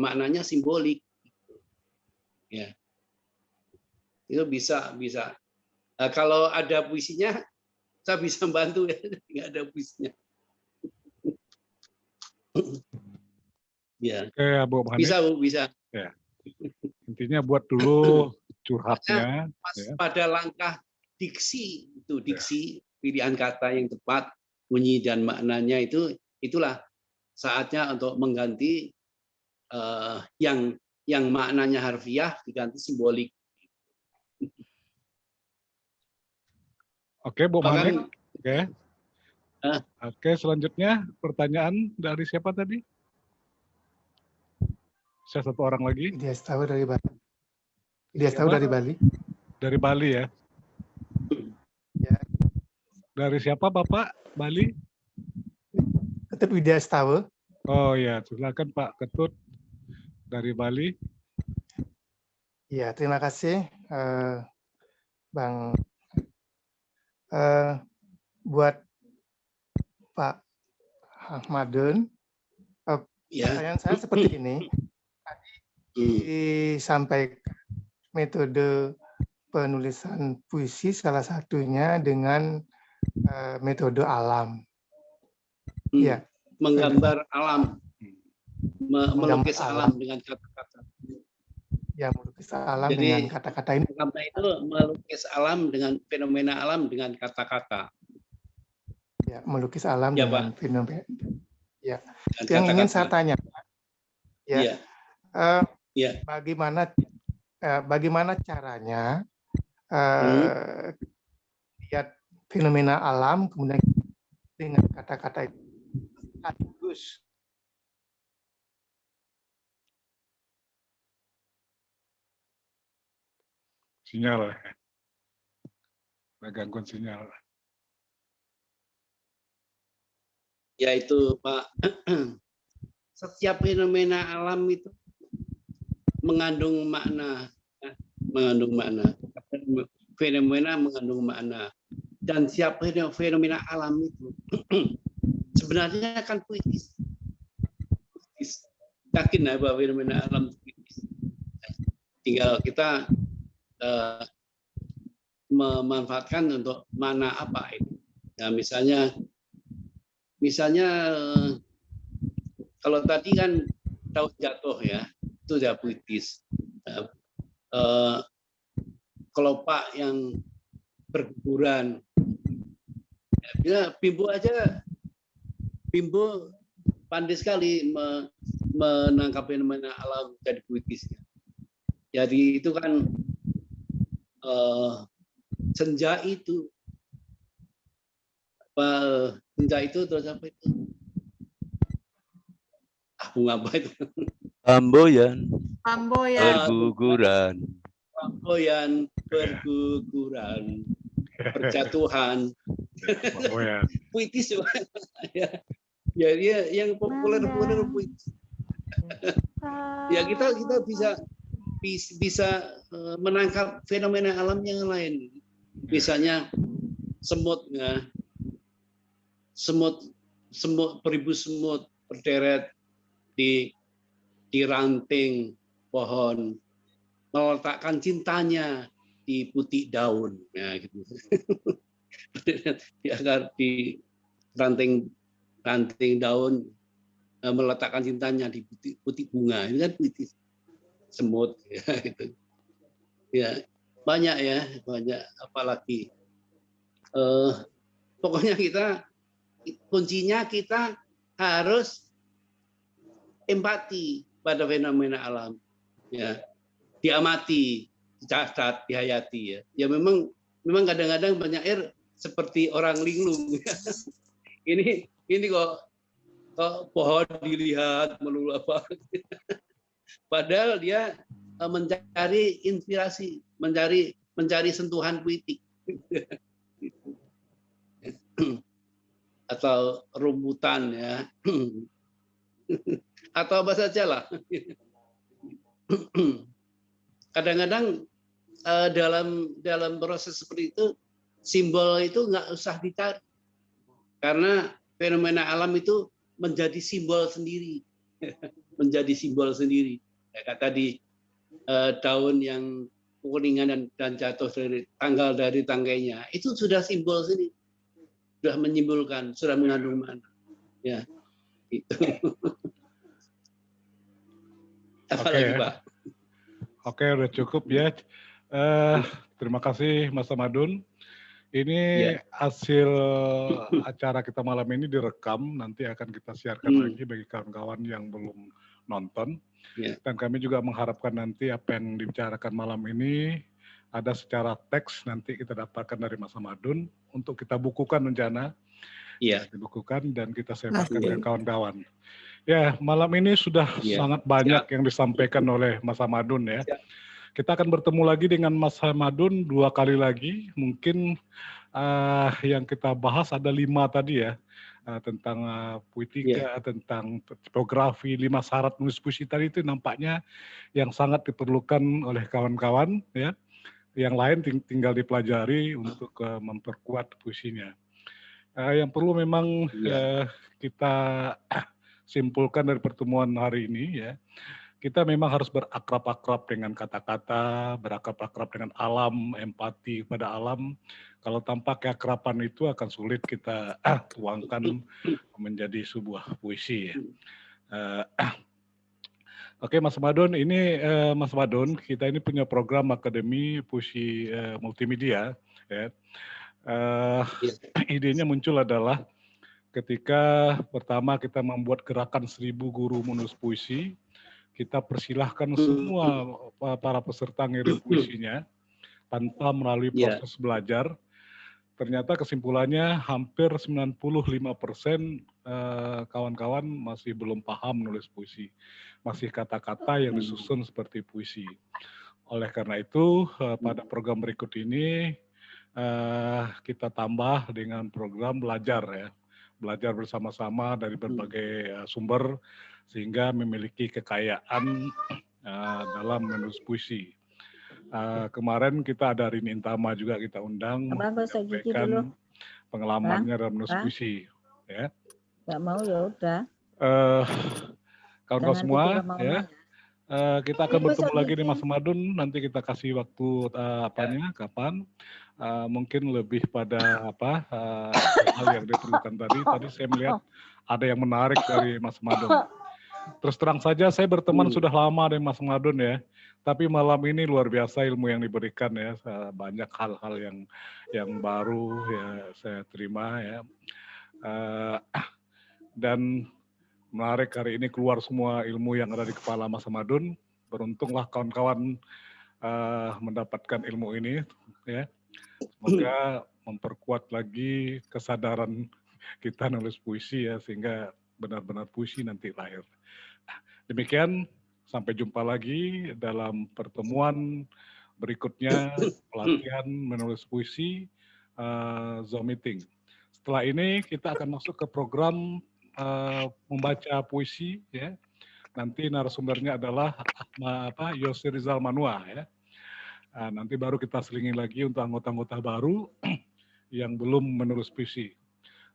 maknanya simbolik. Ya, itu bisa. Nah, kalau ada puisinya, saya bisa bantu ya. Nggak ada puisinya. Ya. Oke, Bu Hani. Bisa. Ya. Intinya buat dulu curhatnya. Ya. Pada langkah diksi pilihan kata yang tepat, bunyi dan maknanya itulah saatnya untuk mengganti yang maknanya harfiah diganti simbolik. Oke, Bu Hani. Oke, selanjutnya pertanyaan dari siapa tadi? Saya satu orang lagi. Dia tahu dari Bali. Dari Bali. Dari Bali ya. Ya. Dari siapa Bapak Bali? Ketut Widya Setawa. Oh ya, silakan Pak Ketut dari Bali. Ya, terima kasih Bang. Buat Pak Ahmadun, pertanyaan saya seperti ini. Tadi disampaikan metode penulisan puisi salah satunya dengan metode alam. Ya, menggambar alam, melukis alam dengan kata-kata. Ya, melukis alam dengan kata-kata ini. Karena itu melukis alam dengan fenomena alam dengan kata-kata. Ya, melukis alam dengan fenomena. Ya, itu yang ingin saya tanya. Ya, bagaimana caranya lihat fenomena alam kemudian dengan kata-kata itu. putus. Sinyal. Ada gangguan sinyal. Yaitu Pak, setiap fenomena alam itu mengandung makna, fenomena mengandung makna, dan siapa fenomena alam itu sebenarnya kan puitis. Yakin ya bahwa fenomena alam itu puitis. Tinggal kita memanfaatkan untuk mana apa itu. Nah, misalnya kalau tadi kan daun jatuh ya, itu sudah puitis. Kelopak yang berguguran, ya, Bimbo pandai sekali menangkap fenomena alam jadi puitisnya. Jadi itu kan senja itu terus apa itu? Bunga apa itu? Amboyan. Berguguran. Amboyan berguguran. Berjatuhan. Puitis juga. Ya dia yang populer puitis. Ya kita bisa menangkap fenomena alam yang lain. Misalnya semut, beribu semut berderet di ranting pohon, meletakkan cintanya di putik daun, ya gitu. Di ranting daun, meletakkan cintanya di putik bunga, ini kan puitis. Semut, ya gitu. Ya banyak apalagi. Pokoknya kuncinya kita harus empati pada fenomena alam, ya, diamati, dicatat, dihayati, ya. Ya memang kadang-kadang banyak air seperti orang linglung. ini kok pohon dilihat melulu apa. Padahal dia mencari inspirasi, mencari sentuhan puitik. Atau rumbutan, ya. Atau apa saja lah. Kadang-kadang dalam proses seperti itu, simbol itu nggak usah dicari, karena fenomena alam itu menjadi simbol sendiri. Menjadi simbol sendiri. Kayak tadi daun yang kuningan dan jatuh dari tangkainya, itu sudah simbol sendiri, sudah menyimbolkan, sudah mengandung makna. Ya, itu. Apalagi, Pak? Oke, udah cukup ya. Terima kasih Mas Samadun. Ini hasil acara kita malam ini direkam, nanti akan kita siarkan lagi bagi kawan-kawan yang belum nonton. Dan kami juga mengharapkan nanti apa yang dibicarakan malam ini ada secara teks, nanti kita dapatkan dari Mas Samadun untuk kita bukukan rencana. Dibukukan dan kita sebarkan ke kawan-kawan. Ya, malam ini sudah sangat banyak yang disampaikan oleh Mas Samadun, ya. Kita akan bertemu lagi dengan Mas Samadun 2 kali lagi. Mungkin yang kita bahas ada 5 tadi, ya. Tentang puitika, tentang tipografi, 5 syarat menulis puisi tadi, itu nampaknya yang sangat diperlukan oleh kawan-kawan, ya. Yang lain tinggal dipelajari untuk memperkuat puisinya. Yang perlu memang kita simpulkan dari pertemuan hari ini, ya, kita memang harus berakrab-akrab dengan kata-kata, berakrab-akrab dengan alam, empati pada alam. Kalau tanpa keakraban itu akan sulit kita tuangkan menjadi sebuah puisi. Oke, Mas Samadun, ini Mas Samadun, kita ini punya program Akademi Puisi Multimedia, ya. Idenya muncul adalah ketika pertama kita membuat gerakan 1000 guru menulis puisi, kita persilahkan semua para peserta ngirim puisinya tanpa melalui proses belajar. ternyata kesimpulannya hampir 95% kawan-kawan masih belum paham nulis puisi. Masih kata-kata yang disusun seperti puisi. Oleh karena itu, pada program berikut ini kita tambah dengan program belajar ya. Belajar bersama-sama dari berbagai sumber sehingga memiliki kekayaan dalam menulis puisi. Kemarin kita ada Rini Intama juga kita undang menyampaikan pengalamannya dalam menulis puisi. Ya. Nggak mau ya udah. Kawan-kawan semua ya. Kita akan bertemu lagi di Mas Madun. Nanti kita kasih waktu kapan? Mungkin lebih pada hal yang diperlukan tadi. Tadi saya melihat ada yang menarik dari Mas Madun. Terus terang saja saya berteman sudah lama dengan Mas Madun ya. Tapi malam ini luar biasa ilmu yang diberikan ya. Banyak hal-hal yang baru ya saya terima ya. Dan menarik hari ini keluar semua ilmu yang ada di kepala Mas Madun. Beruntunglah kawan-kawan mendapatkan ilmu ini ya. Semoga memperkuat lagi kesadaran kita nulis puisi ya sehingga benar-benar puisi nanti lahir. Demikian, sampai jumpa lagi dalam pertemuan berikutnya pelatihan menulis puisi Zoom meeting. Setelah ini kita akan masuk ke program membaca puisi ya. Nanti narasumbernya adalah Yosi Rizal Manua ya. Nanti baru kita selingin lagi untuk anggota-anggota baru yang belum menulis puisi.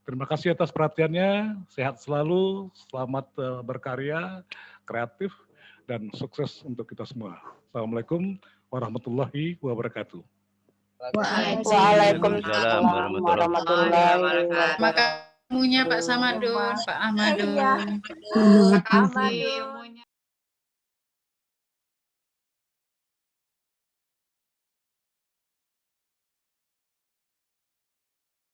Terima kasih atas perhatiannya, sehat selalu, selamat berkarya, kreatif, dan sukses untuk kita semua. Assalamualaikum warahmatullahi wabarakatuh. Waalaikumsalam warahmatullahi wabarakatuh. Terima kasih Pak Samadun, Pak Ahmadun. Pak Ahmadun.